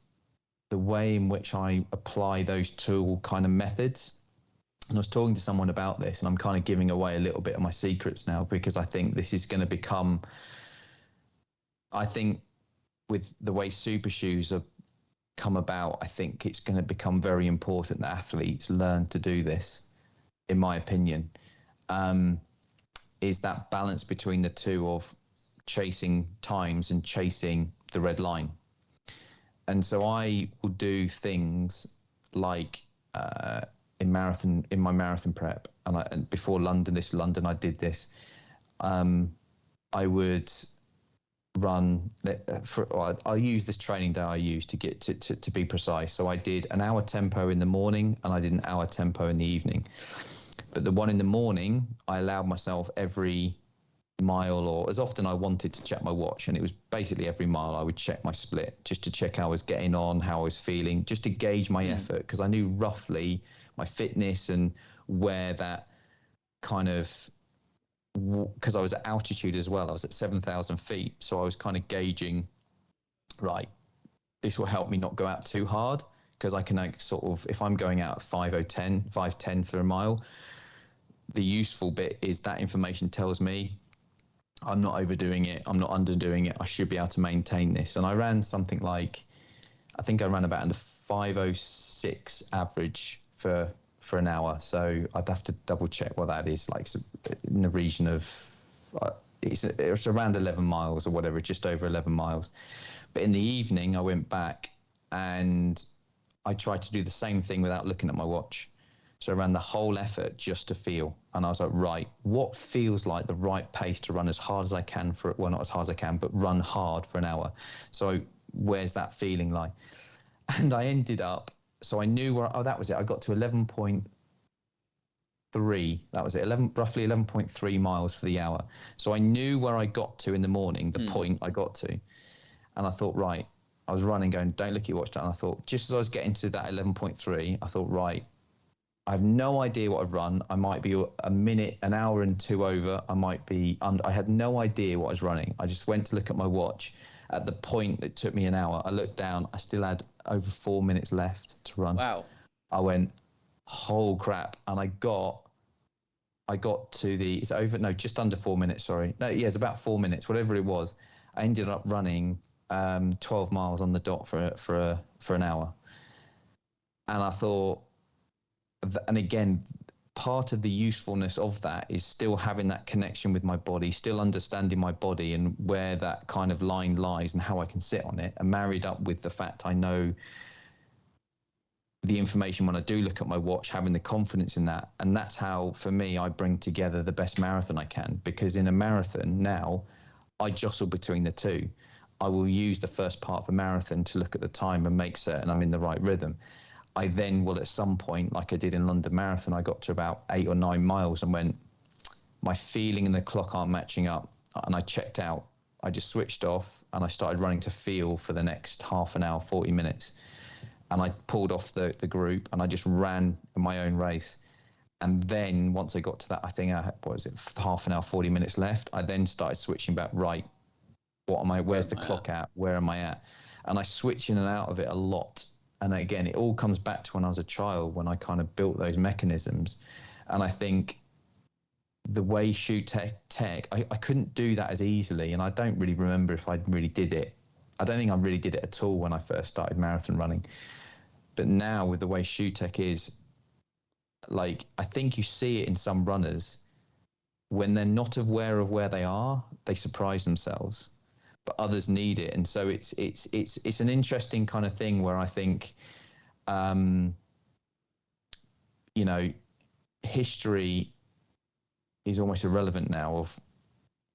the way in which I apply those two kind of methods. And I was talking to someone about this, and I'm kind of giving away a little bit of my secrets now, because I think this is going to become, I think with the way super shoes have come about, I think it's going to become very important that athletes learn to do this, in my opinion, is that balance between the two of chasing times and chasing the red line. And so I will do things like, in my marathon prep, and before London I did this. I would run I'll use this training day I use to get to be precise. So I did an hour tempo in the morning, and I did an hour tempo in the evening. But the one in the morning, I allowed myself every mile, or as often I wanted to check my watch, and it was basically every mile I would check my split just to check how I was getting on, how I was feeling, just to gauge my effort, because I knew roughly my fitness and where that kind of, because I was at altitude as well, I was at 7,000 feet, so I was kind of gauging, right, this will help me not go out too hard, because I can like, sort of, if I'm going out at 5:10 for a mile, the useful bit is that information tells me I'm not overdoing it, I'm not underdoing it, I should be able to maintain this. And I ran something like, I think I ran about a 5:06 average for an hour. So I'd have to double check what that is, like in the region of, it's around 11 miles or whatever, just over 11 miles. But in the evening, I went back and I tried to do the same thing without looking at my watch. So I ran the whole effort just to feel. And I was like, right, what feels like the right pace to run as hard as I can for, well, not as hard as I can, but run hard for an hour. So where's that feeling like? And I ended up, so I knew where, that was it. I got to 11.3. That was it, roughly 11.3 miles for the hour. So I knew where I got to in the morning, the point I got to. And I thought, right, I was running going, don't look at your watch. And I thought, just as I was getting to that 11.3, I thought, right, I have no idea what I've run. I might be a minute, an hour and two over. I might be I had no idea what I was running. I just went to look at my watch. At the point that took me an hour, I looked down. I still had over 4 minutes left to run. Wow. I went, oh crap. And I got to the, it's over, no, just under 4 minutes, sorry. No, yeah, it's about 4 minutes, whatever it was. I ended up running 12 miles on the dot for an hour. And I thought, and again, part of the usefulness of that is still having that connection with my body, still understanding my body and where that kind of line lies and how I can sit on it, and married up with the fact I know the information when I do look at my watch, having the confidence in that. And that's how, for me, I bring together the best marathon I can, because in a marathon now, I jostle between the two. I will use the first part of a marathon to look at the time and make certain I'm in the right rhythm. I then will, at some point, like I did in London Marathon, I got to about 8 or 9 miles and went, my feeling and the clock aren't matching up. And I checked out. I just switched off and I started running to feel for the next half an hour, 40 minutes. And I pulled off the group and I just ran my own race. And then once I got to that, I think I had, what was it, half an hour, 40 minutes left. I then started switching back, right, where's the clock at? Where am I at? And I switch in and out of it a lot. And again, it all comes back to when I was a child, when I kind of built those mechanisms. And I think the way shoe tech, I couldn't do that as easily. And I don't really remember if I really did it. I don't think I really did it at all when I first started marathon running. But now with the way shoe tech is, like, I think you see it in some runners, when they're not aware of where they are, they surprise themselves. But others need it, and so it's an interesting kind of thing where I think, history is almost irrelevant now,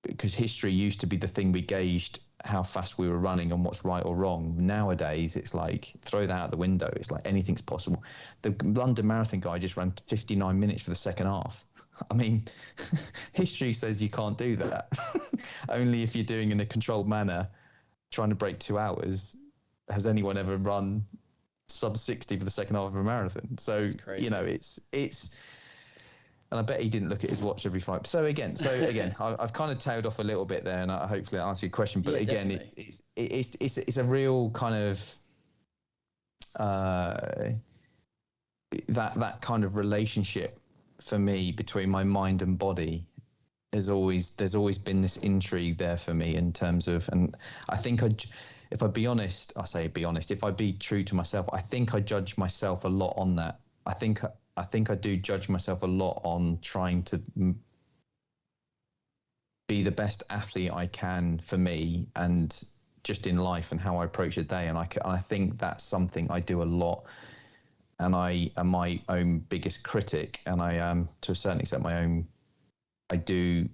because history used to be the thing we gauged how fast we were running and what's right or wrong. Nowadays, it's like throw that out the window. It's like anything's possible. The London Marathon guy just ran 59 minutes for the second half. I mean, history says you can't do that. Only if you're doing in a controlled manner, trying to break 2 hours, has anyone ever run sub 60 for the second half of a marathon. So, it's, and I bet he didn't look at his watch every 5. So again, I've kind of tailed off a little bit there, and hopefully I answer your question. But yeah, again, it's a real kind of that kind of relationship for me between my mind and body. There's always been this intrigue there for me in terms of, and I think if I be honest, if I be true to myself, I think I judge myself a lot on that. I think I do judge myself a lot on trying to be the best athlete I can for me and just in life and how I approach a day. And I think that's something I do a lot. And I am my own biggest critic, and I am, to a certain extent, I do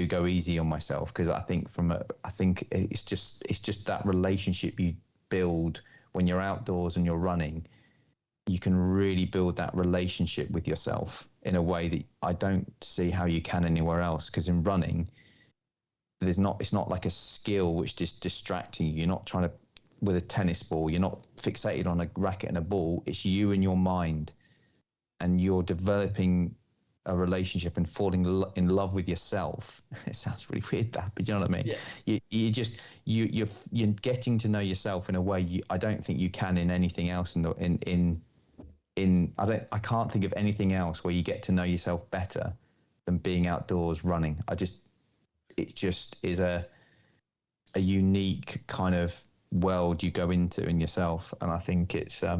go easy on myself, because I think it's just that relationship you build when you're outdoors and you're running. You can really build that relationship with yourself in a way that I don't see how you can anywhere else. Because in running, it's not like a skill which just distracting you. You're not trying to, with a tennis ball, you're not fixated on a racket and a ball. It's you and your mind, and you're developing a relationship and falling in love with yourself. It sounds really weird, that, but you know what I mean? Yeah. You're getting to know yourself in a way I don't think you can in anything else I can't think of anything else where you get to know yourself better than being outdoors running. It just is a unique kind of world you go into in yourself. And I think it's, I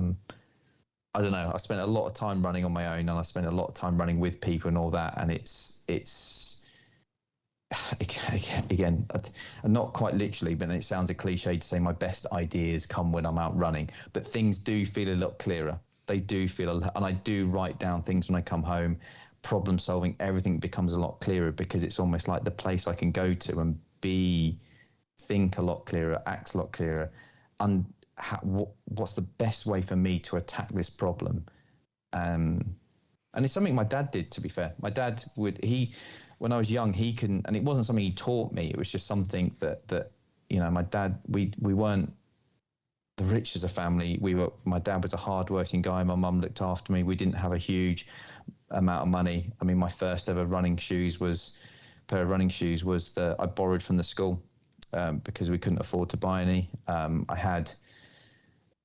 don't know, I spent a lot of time running on my own, and I spent a lot of time running with people and all that. And it's again, not quite literally, but it sounds a cliche to say my best ideas come when I'm out running, but things do feel a lot clearer. They do feel, and I do write down things when I come home. Problem solving, everything becomes a lot clearer, because it's almost like the place I can go to and think a lot clearer, act a lot clearer, and what's the best way for me to attack this problem. And it's something my dad did, to be fair. My dad when I was young, and it wasn't something he taught me, it was just something that my dad, we weren't the rich as a family. My dad was a hard-working guy. My mum looked after me. We didn't have a huge amount of money. I mean, my first ever pair of running shoes was that I borrowed from the school because we couldn't afford to buy any. I had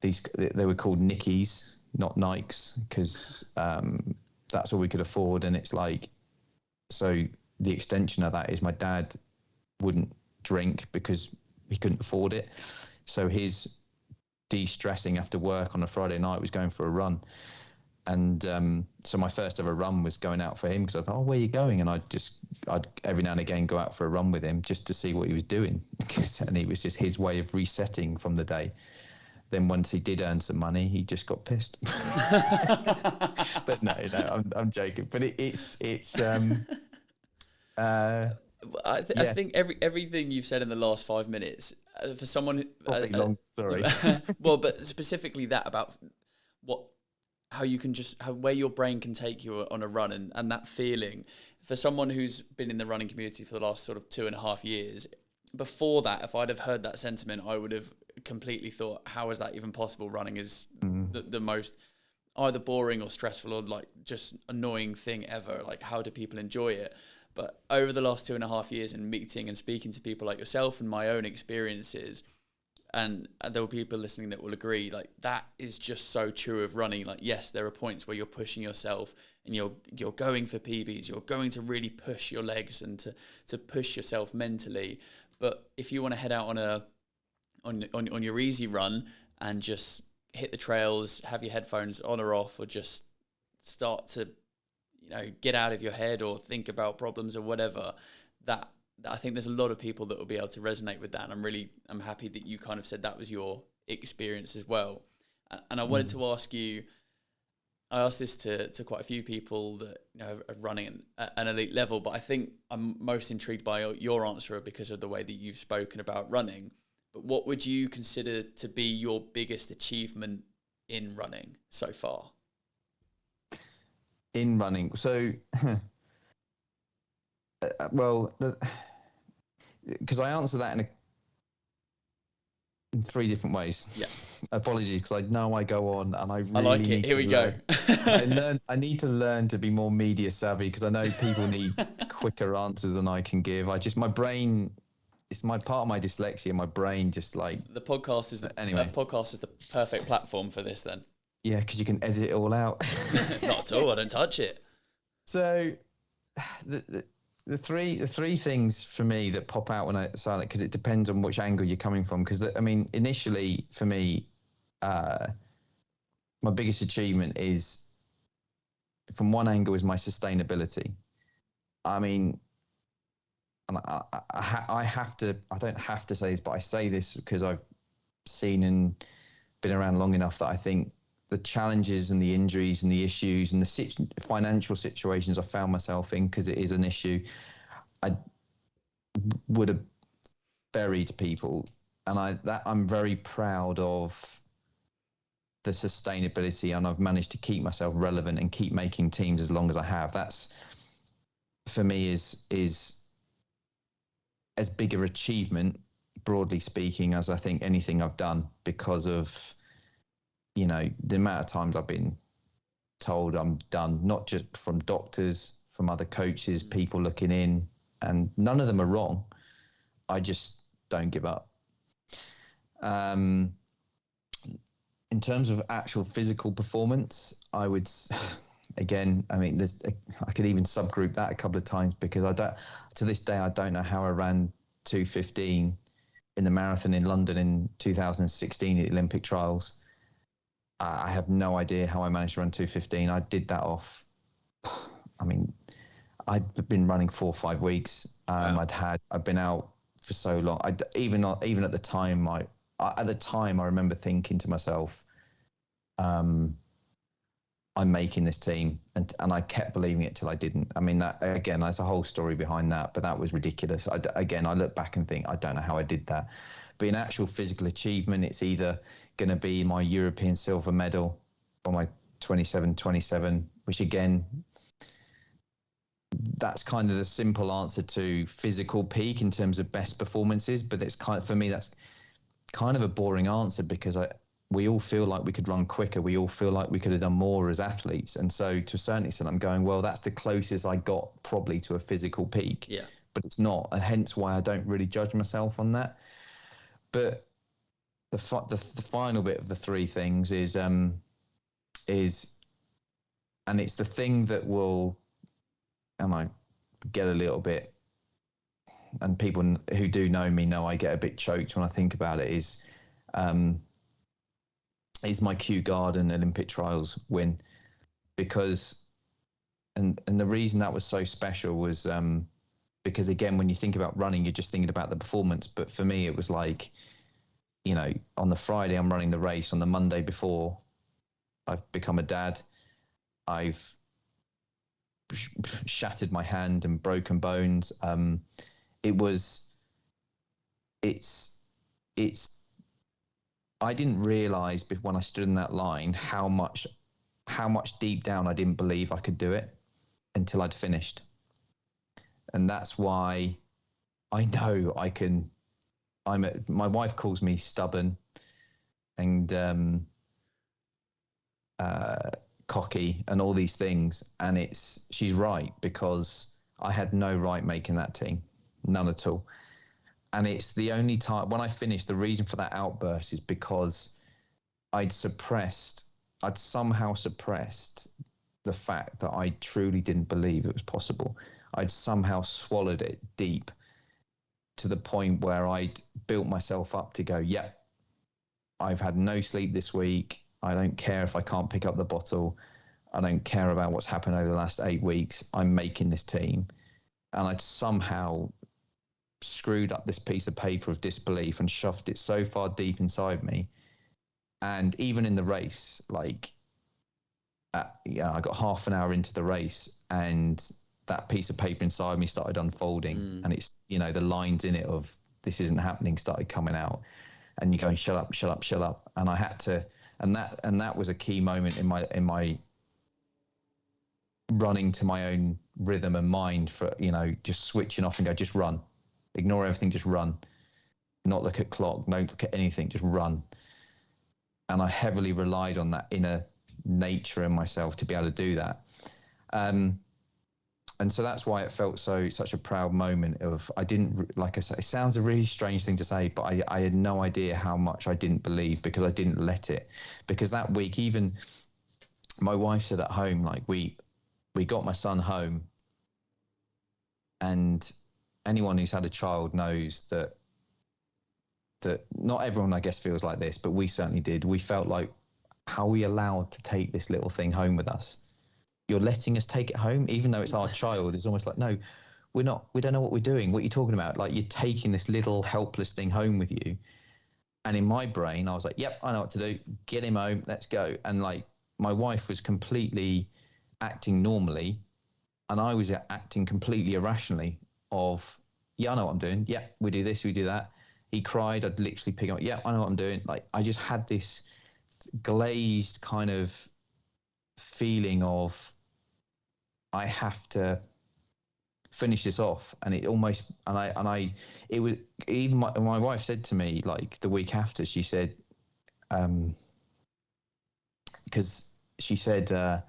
these, they were called Nickies, not Nikes, because that's all we could afford. And it's like, so the extension of that is my dad wouldn't drink because he couldn't afford it. So his de-stressing after work on a Friday night was going for a run. And so my first ever run was going out for him, because I thought, where are you going? And I'd every now and again go out for a run with him just to see what he was doing. And it was just his way of resetting from the day. Then once he did earn some money, he just got pissed. But no, I'm joking. But I think everything you've said in the last 5 minutes, for someone who, long, sorry. Well, but specifically that about where your brain can take you on a run, and that feeling, for someone who's been in the running community for the last sort of 2.5 years. Before that, if I'd have heard that sentiment, I would have completely thought, how is that even possible? Running is the most either boring or stressful or like just annoying thing ever. Like, how do people enjoy it? But over the last 2.5 years, in meeting and speaking to people like yourself and my own experiences, and there will be people listening that will agree, like, that is just so true of running. Like, yes, there are points where you're pushing yourself and you're going for PBs, you're going to really push your legs and to push yourself mentally. But if you want to head out on your easy run and just hit the trails, have your headphones on or off, or just start to get out of your head or think about problems or whatever, that I think there's a lot of people that will be able to resonate with that. And I'm happy that you kind of said that was your experience as well. And I wanted to ask you, I asked this to quite a few people that are running at an elite level, but I think I'm most intrigued by your answer because of the way that you've spoken about running. But what would you consider to be your biggest achievement in running so far? In running, so well, because I answer that in 3 different ways. Yeah. Apologies, because I know I go on and I like it. Here we go. I need to learn to be more media savvy, because I know people need quicker answers than I can give. My brain, it's part of my dyslexia. My brain just like the podcast is anyway. The podcast is the perfect platform for this then. Yeah, because you can edit it all out. Not at all. I don't touch it. So the three things for me that pop out when I silent, because it depends on which angle you're coming from. Because initially for me, my biggest achievement is, from one angle, is my sustainability. I mean, and I have to. I don't have to say this, but I say this because I've seen and been around long enough that I think the challenges and the injuries and the issues and the financial situations I found myself in, because it is an issue, I would have buried people. And I'm very proud of the sustainability, and I've managed to keep myself relevant and keep making teams as long as I have. That's, for me, is as big of an achievement, broadly speaking, as I think anything I've done, because of, you know, the amount of times I've been told I'm done, not just from doctors, from other coaches, people looking in, and none of them are wrong. I just don't give up. In terms of actual physical performance, I would, again, I mean, I could even subgroup that a couple of times, because to this day, I don't know how I ran 2:15 in the marathon in London in 2016 at the Olympic trials. I have no idea how I managed to run 2:15. I did that off, I mean, I'd been running 4 or 5 weeks. Wow. I'd been out for so long. Even at the time, I remember thinking to myself, I'm making this team, and I kept believing it till I didn't. I mean, that again, there's a whole story behind that, but that was ridiculous. I look back and think, I don't know how I did that. But in actual physical achievement, it's either going to be my European silver medal or my 27, which again, that's kind of the simple answer to physical peak in terms of best performances. But it's for me, that's kind of a boring answer, because we all feel like we could run quicker. We all feel like we could have done more as athletes. And so to a certain extent, I'm going, well, that's the closest I got probably to a physical peak. Yeah. But it's not. And hence why I don't really judge myself on that. But the final bit of the three things is, and it's the thing that will, and I get a little bit, and people who do know me know I get a bit choked when I think about it, is my Kew Garden Olympic trials win. Because, and the reason that was so special was because, again, when you think about running, you're just thinking about the performance. But for me, it was like, you know, on the Friday, I'm running the race. On the Monday before, I've become a dad. I've shattered my hand and broken bones. I didn't realize when I stood in that line how much deep down I didn't believe I could do it until I'd finished. And that's why I know I can. My wife calls me stubborn and cocky and all these things, and she's right, because I had no right making that team, none at all. And it's the only time when I finished, the reason for that outburst is because I'd somehow suppressed the fact that I truly didn't believe it was possible. I'd somehow swallowed it deep to the point where I'd built myself up to go, yep, I've had no sleep this week. I don't care if I can't pick up the bottle. I don't care about what's happened over the last 8 weeks. I'm making this team. And I'd somehow screwed up this piece of paper of disbelief and shoved it so far deep inside me. And even in the race, like, I got half an hour into the race and that piece of paper inside me started unfolding, and it's, you know, the lines in it of this isn't happening started coming out, and you're going, shut up, shut up, shut up. And I had to, and that was a key moment in my running to my own rhythm and mind, for, you know, just switching off and go, just run, ignore everything, just run, not look at clock, don't look at anything, just run. And I heavily relied on that inner nature in myself to be able to do that. And so that's why it felt such a proud moment of, I didn't, like I say, it sounds a really strange thing to say, but I had no idea how much I didn't believe, because I didn't let it. Because that week, even my wife said at home, like, we got my son home, and anyone who's had a child knows that not everyone, I guess, feels like this, but we certainly did. We felt like, how are we allowed to take this little thing home with us? You're letting us take it home, even though it's our child. It's almost like, no, we don't know what we're doing. What are you talking about? Like, you're taking this little helpless thing home with you. And in my brain, I was like, yep, I know what to do. Get him home. Let's go. And like, my wife was completely acting normally, and I was acting completely irrationally of, yeah, I know what I'm doing. Yeah, we do this, we do that. He cried. I'd literally pick him up. Yeah, I know what I'm doing. Like, I just had this glazed kind of feeling of, I have to finish this off. And it almost, it was, even my wife said to me, like, the week after, she said, because she said,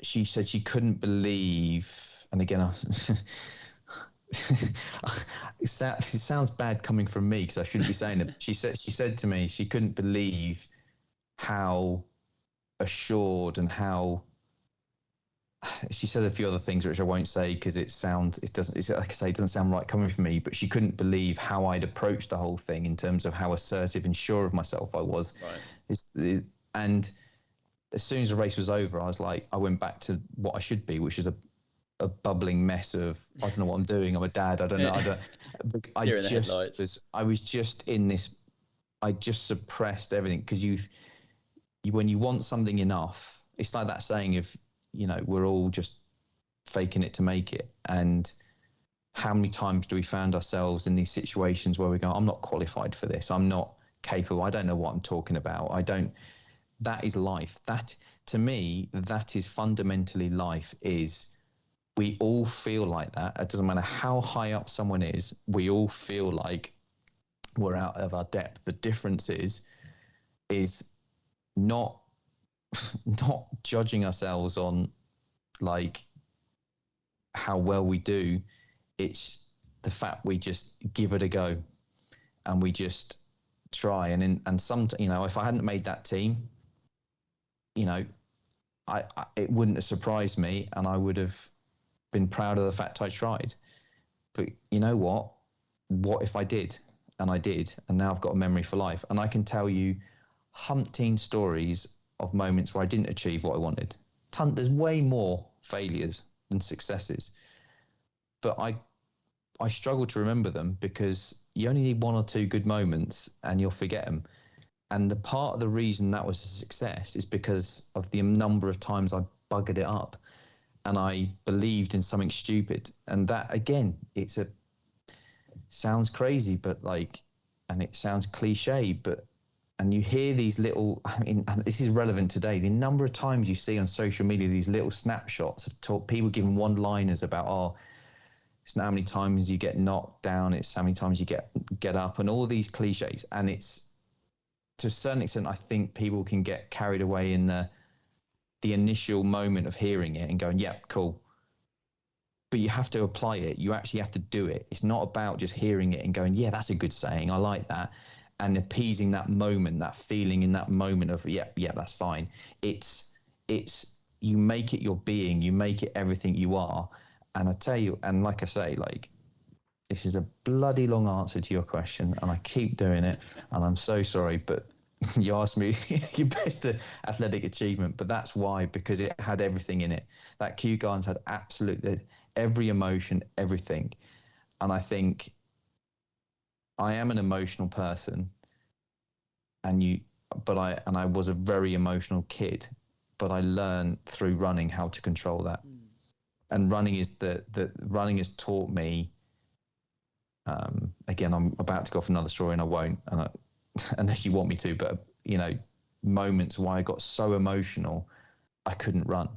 she said she couldn't believe, and again, it sounds bad coming from me because I shouldn't be saying it. She said to me she couldn't believe how assured and how, she said a few other things which I won't say because like I say, it doesn't sound right coming from me, but she couldn't believe how I'd approached the whole thing in terms of how assertive and sure of myself I was. Right. And as soon as the race was over, I went back to what I should be, which is a bubbling mess of, I don't know what I'm doing. I'm a dad. I don't know. I was just in this, I just suppressed everything because you, when you want something enough, it's like that saying of, we're all just faking it to make it. And how many times do we find ourselves in these situations where we go, I'm not qualified for this. I'm not capable. I don't know what I'm talking about. That is life. That, to me, that is fundamentally life. Is we all feel like that. It doesn't matter how high up someone is. We all feel like we're out of our depth. The difference is not judging ourselves on like how well we do. It's the fact we just give it a go and we just try. And some, if I hadn't made that team, it wouldn't have surprised me, and I would have been proud of the fact I tried. But you know what? What if I did? And I did, and now I've got a memory for life. And I can tell you umpteen stories of moments where I didn't achieve what I wanted. There's way more failures than successes. But I struggle to remember them because you only need one or two good moments and you'll forget them. And the part of the reason that was a success is because of the number of times I buggered it up and I believed in something stupid. And that, again, sounds crazy, but and it sounds cliche, and you hear these little, and this is relevant today, the number of times you see on social media these little snapshots of people giving one-liners about, it's not how many times you get knocked down, it's how many times you get up, and all these cliches. And it's, to a certain extent, I think people can get carried away in the initial moment of hearing it and going, yeah, cool. But you have to apply it. You actually have to do it. It's not about just hearing it and going, yeah, that's a good saying, I like that, and appeasing that moment, that feeling in that moment of, yeah, that's fine. It's you make it your being, you make it everything you are. And I tell you, and like I say, this is a bloody long answer to your question, and I keep doing it, and I'm so sorry, but you asked me your best athletic achievement, but that's why, because it had everything in it. That Kew Gardens had absolutely every emotion, everything. And I think I am an emotional person, and I was a very emotional kid, but I learned through running how to control that. And running has taught me. Again, I'm about to go off another story, and I won't, unless you want me to. But moments why I got so emotional, I couldn't run,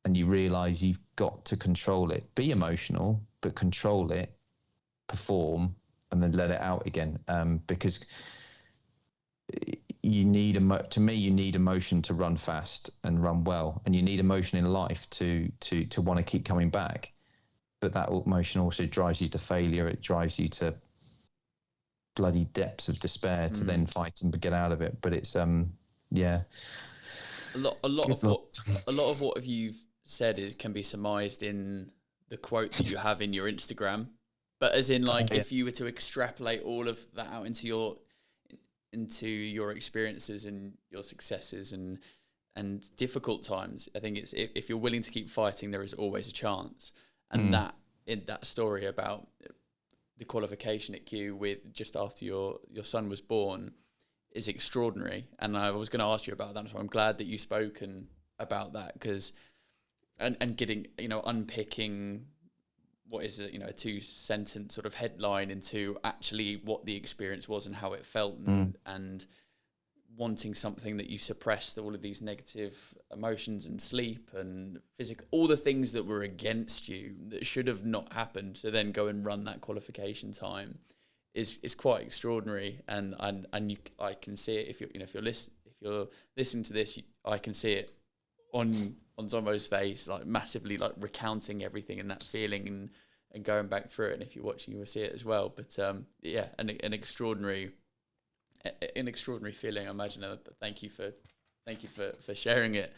and you realise you've got to control it. Be emotional, but control it, perform, and then let it out again. Because you need to me, you need emotion to run fast and run well, and you need emotion in life to want to keep coming back. But that emotion also drives you to failure. It drives you to bloody depths of despair to then fight and get out of it. But it's yeah. A lot of what you've said can be surmised in the quote that you have in your Instagram. But as in, if you were to extrapolate all of that out into your experiences and your successes and difficult times, I think it's, if you're willing to keep fighting, there is always a chance. And that, in that story about the qualification at Kew with just after your son was born is extraordinary. And I was going to ask you about that, so I'm glad that you've spoken about that, because and getting, unpicking what is a 2-sentence sort of headline into actually what the experience was and how it felt and wanting something that you suppressed all of these negative emotions and sleep and physical, all the things that were against you that should have not happened, to then go and run that qualification time is quite extraordinary. And I can see it if you're listening to this, I can see it on Zombo's face, like massively, like recounting everything and that feeling and going back through it. And if you're watching, you will see it as well. But yeah, an extraordinary feeling. I imagine. Thank you for sharing it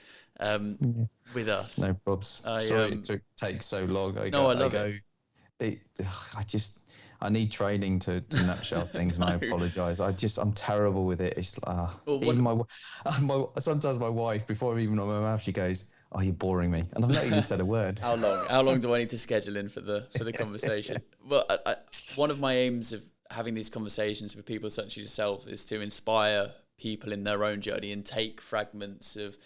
with us. No probs. Sorry it take so long. I love it. I need training to nutshell things, and I apologise. I'm terrible with it. It's sometimes my wife, before I even know my mouth, she goes, "Oh, you're boring me," and I've not even said a word. How long do I need to schedule in for the conversation? Well, one of my aims of having these conversations with people such as yourself is to inspire people in their own journey and take fragments of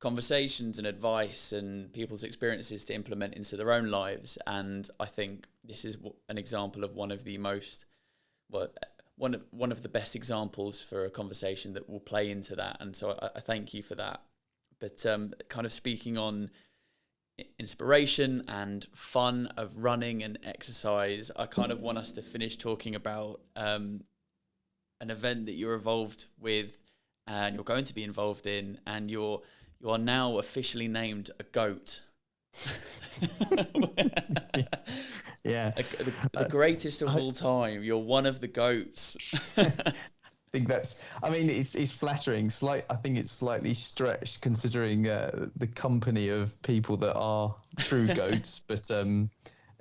conversations and advice and people's experiences to implement into their own lives. And I think this is an example of one of the best examples for a conversation that will play into that. And so I thank you for that. But kind of speaking on inspiration and fun of running and exercise, I kind of want us to finish talking about an event that you're involved with and you're going to be involved in, and you are now officially named a GOAT. Yeah. The greatest of all time. You're one of the GOATs. I think it's flattering. I think it's slightly stretched considering the company of people that are true goats. But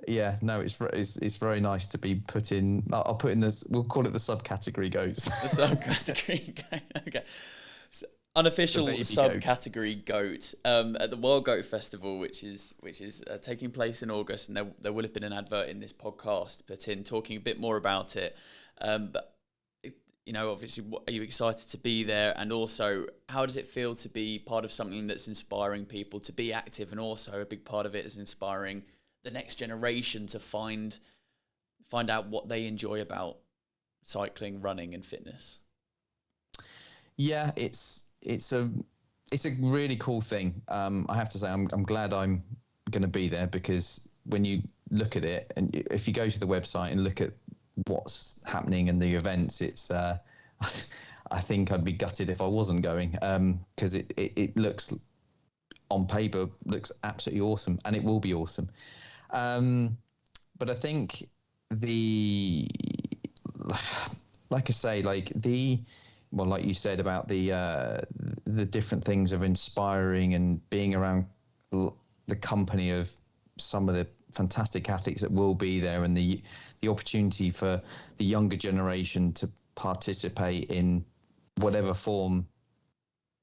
it's very nice to be put in. I'll put in this. We'll call it the subcategory goats. The subcategory goat. Okay. So, unofficial subcategory goat at the Wild Goat Festival, which is taking place in August, and there will have been an advert in this podcast put in talking a bit more about it. But obviously, are you excited to be there? And also, how does it feel to be part of something that's inspiring people to be active? And also, a big part of it is inspiring the next generation to find out what they enjoy about cycling, running, and fitness. Yeah, it's a really cool thing. I have to say, I'm glad I'm going to be there, because when you look at it, and if you go to the website and look at what's happening in the events, it's I think I'd be gutted if I wasn't going, because it looks on paper absolutely awesome, and it will be awesome. But I think like you said about the different things of inspiring and being around the company of some of the fantastic athletes that will be there, and the opportunity for the younger generation to participate in whatever form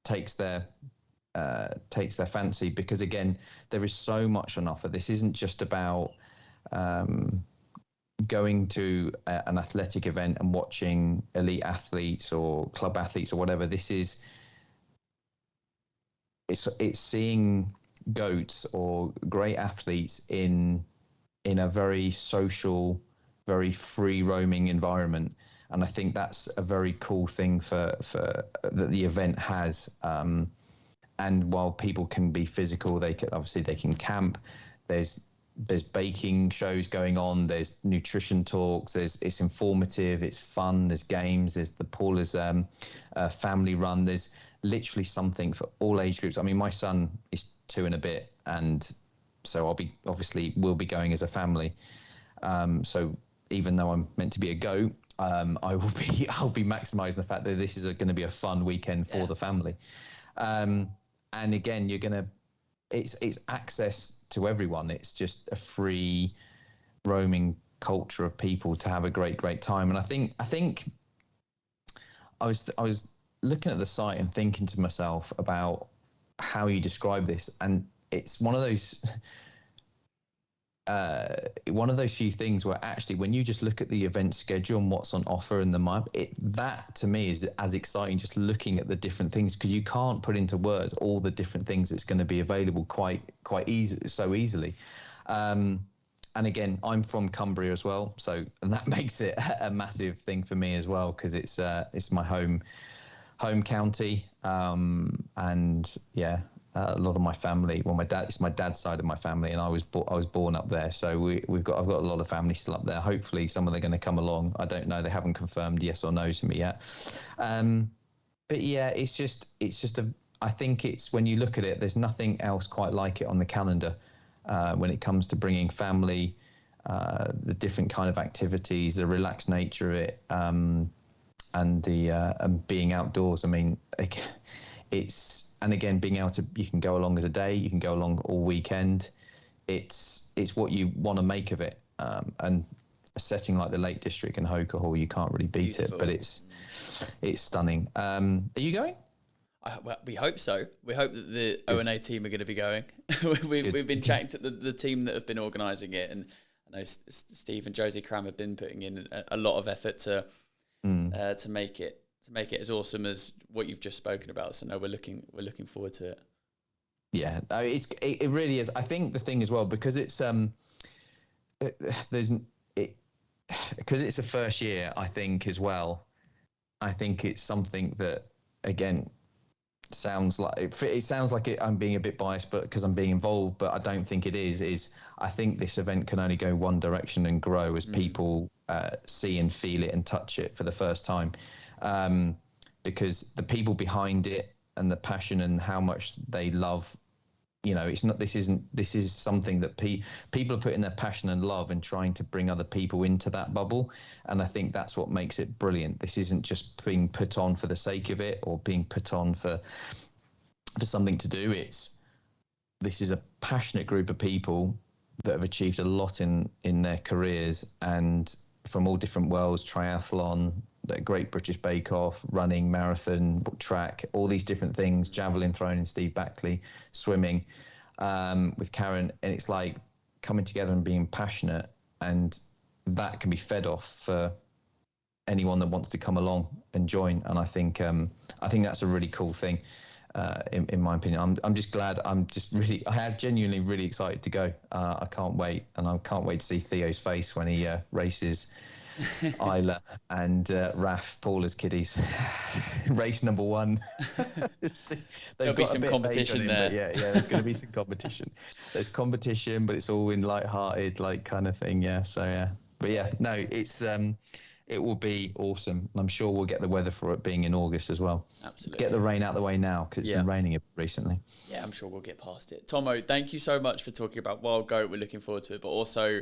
takes their fancy, because again, there is so much on offer. This isn't just about going to an athletic event and watching elite athletes or club athletes or whatever. It's seeing goats or great athletes in a very social, very free roaming environment. And I think that's a very cool thing for that the event has. And while people can be physical, they can camp. There's baking shows going on. There's nutrition talks. It's informative. It's fun. There's games. There's the Paula's family run. There's literally something for all age groups. I mean, my son is 2 and a bit, and so we'll be going as a family. So even though I'm meant to be a goat, I'll be maximising the fact that this is going to be a fun weekend for the family. And again, it's access to everyone. It's just a free roaming culture of people to have a great time. And I think I was looking at the site and thinking to myself about how you describe this, and it's one of those few things where actually when you just look at the event schedule and what's on offer in the map, that to me is as exciting, just looking at the different things, because you can't put into words all the different things that's going to be available quite easily. And again, I'm from Cumbria as well, and that makes it a massive thing for me as well, because it's my home home county, and yeah, a lot of my family. Well, it's my dad's side of my family, and I was born up there, so I've got a lot of family still up there. Hopefully, some of them are going to come along. I don't know; they haven't confirmed yes or no to me yet. But yeah, it's just I think it's, when you look at it, there's nothing else quite like it on the calendar when it comes to bringing family, the different kind of activities, the relaxed nature of it, and being outdoors. I mean, and again, being able to, you can go along as a day, you can go along all weekend. It's what you want to make of it, and a setting like the Lake District and Holker Hall, you can't really beat Beautiful. It. But it's stunning. Are you going? Well, we hope so. We hope that the O&A team are going to be going. We've been chatting to the team that have been organising it, and I know Steve and Josie Cram have been putting in a lot of effort to make it as awesome as what you've just spoken about. So no, we're looking forward to it. Yeah, it really is. I think the thing as well, because it's because it's the first year, I think as well. I think it's something that, again, sounds like I'm being a bit biased, but because I'm being involved, but I don't think it is I think this event can only go one direction and grow as people see and feel it and touch it for the first time, because the people behind it and the passion and how much they love, this is something that people are putting their passion and love and trying to bring other people into that bubble. And I think that's what makes it brilliant. This isn't just being put on for the sake of it or being put on for something to do. This is a passionate group of people that have achieved a lot in their careers, and from all different worlds: triathlon, the Great British Bake Off, running, marathon, track, all these different things, javelin throwing in Steve Backley, swimming with Karen. And it's like coming together and being passionate, and that can be fed off for anyone that wants to come along and join. And I think that's a really cool thing, in my opinion. I'm just glad. I am genuinely really excited to go. I can't wait, and I can't wait to see Theo's face when he races Isla and Raf, Paula's kiddies. Race number 1. There'll be some competition there. Yeah, there's going to be some competition. There's competition, but it's all in light-hearted, like, kind of thing. Yeah. So yeah, but yeah, no, it will be awesome. I'm sure we'll get the weather for it being in August as well. Absolutely. Get the rain out of the way now, because it's been raining recently. Yeah, I'm sure we'll get past it. Tomo, thank you so much for talking about Wild Goat. We're looking forward to it, but also,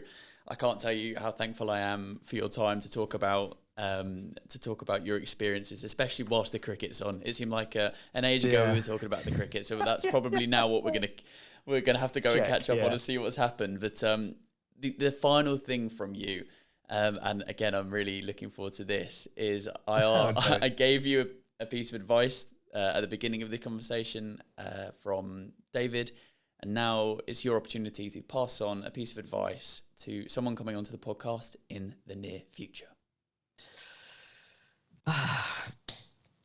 I can't tell you how thankful I am for your time to talk about your experiences, especially whilst the cricket's on. It seemed like an age ago we were talking about the cricket, so that's probably now what we're gonna have to go and catch up on and see what's happened. But the final thing from you, and again, I'm really looking forward to this, is I gave you a piece of advice at the beginning of the conversation from David. And now it's your opportunity to pass on a piece of advice to someone coming onto the podcast in the near future.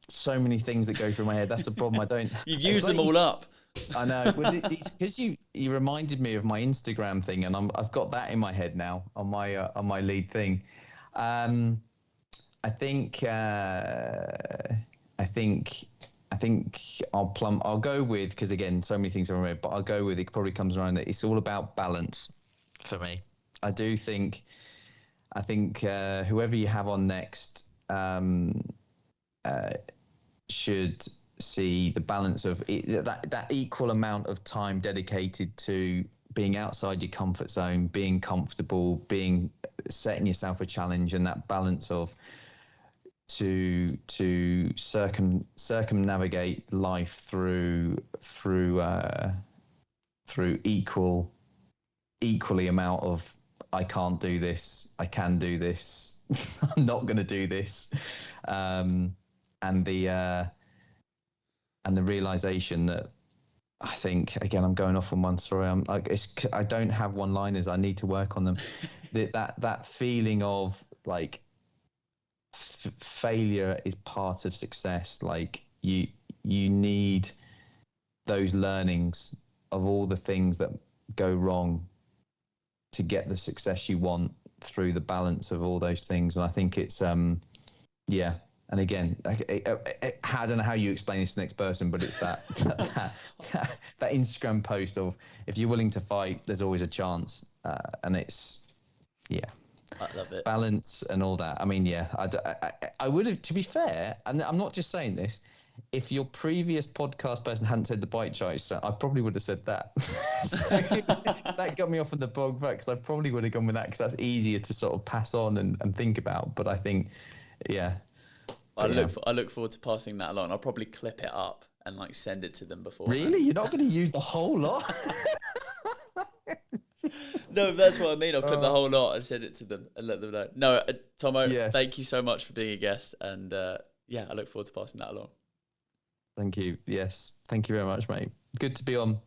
So many things that go through my head. That's the problem. I don't. You've used them all up. I know. Well, it's because you reminded me of my Instagram thing, and I've got that in my head now on my lead thing. I think I'll go with, because again, so many things are in my head, but I'll go with, it probably comes around that it's all about balance for me. I think whoever you have on next should see the balance of that equal amount of time dedicated to being outside your comfort zone, being comfortable, setting yourself a challenge, and that balance of to circumnavigate life through equally amount of, I can't do this, I can do this, I'm not going to do this, and the realization that, I think, again, I'm going off on one story. I don't have one-liners. I need to work on them. that feeling of like failure is part of success. Like you need those learnings of all the things that go wrong to get the success you want through the balance of all those things. And I think it's And again, I don't know how you explain this to the next person, but it's that Instagram post of, if you're willing to fight, there's always a chance. And it's, yeah. I love it. Balance and all that. I mean, yeah, I would have, to be fair, and I'm not just saying this, if your previous podcast person hadn't said the bite chart, I probably would have said that. So that got me off on the bog back, because I probably would have gone with that, because that's easier to sort of pass on and think about. But I think, yeah. I look forward to passing that along. I'll probably clip it up and like send it to them before. Really? You're not going to use the whole lot? No, that's what I mean. I'll clip the whole lot and send it to them and let them know. No, Tomo, Yes. Thank you so much for being a guest. And yeah, I look forward to passing that along. Thank you. Yes. Thank you very much, mate. Good to be on.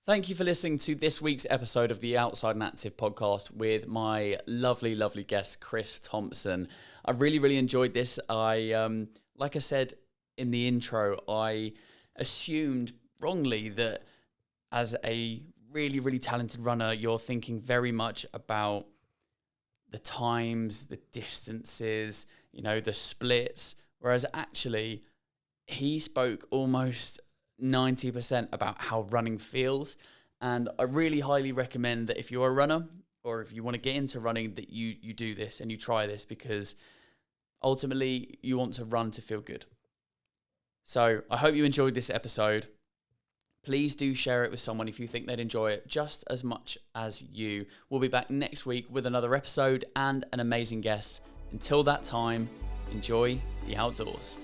Thank you for listening to this week's episode of the Outside and Active podcast with my lovely, lovely guest, Chris Thompson. I really, really enjoyed this. Like I said in the intro, I assumed wrongly that as a really, really talented runner, you're thinking very much about the times, the distances, the splits, whereas actually he spoke almost 90% about how running feels. And I really highly recommend that if you're a runner or if you want to get into running, that you do this and you try this, because ultimately you want to run to feel good. So I hope you enjoyed this episode. Please do share it with someone if you think they'd enjoy it just as much as you. We'll be back next week with another episode and an amazing guest. Until that time, enjoy the outdoors.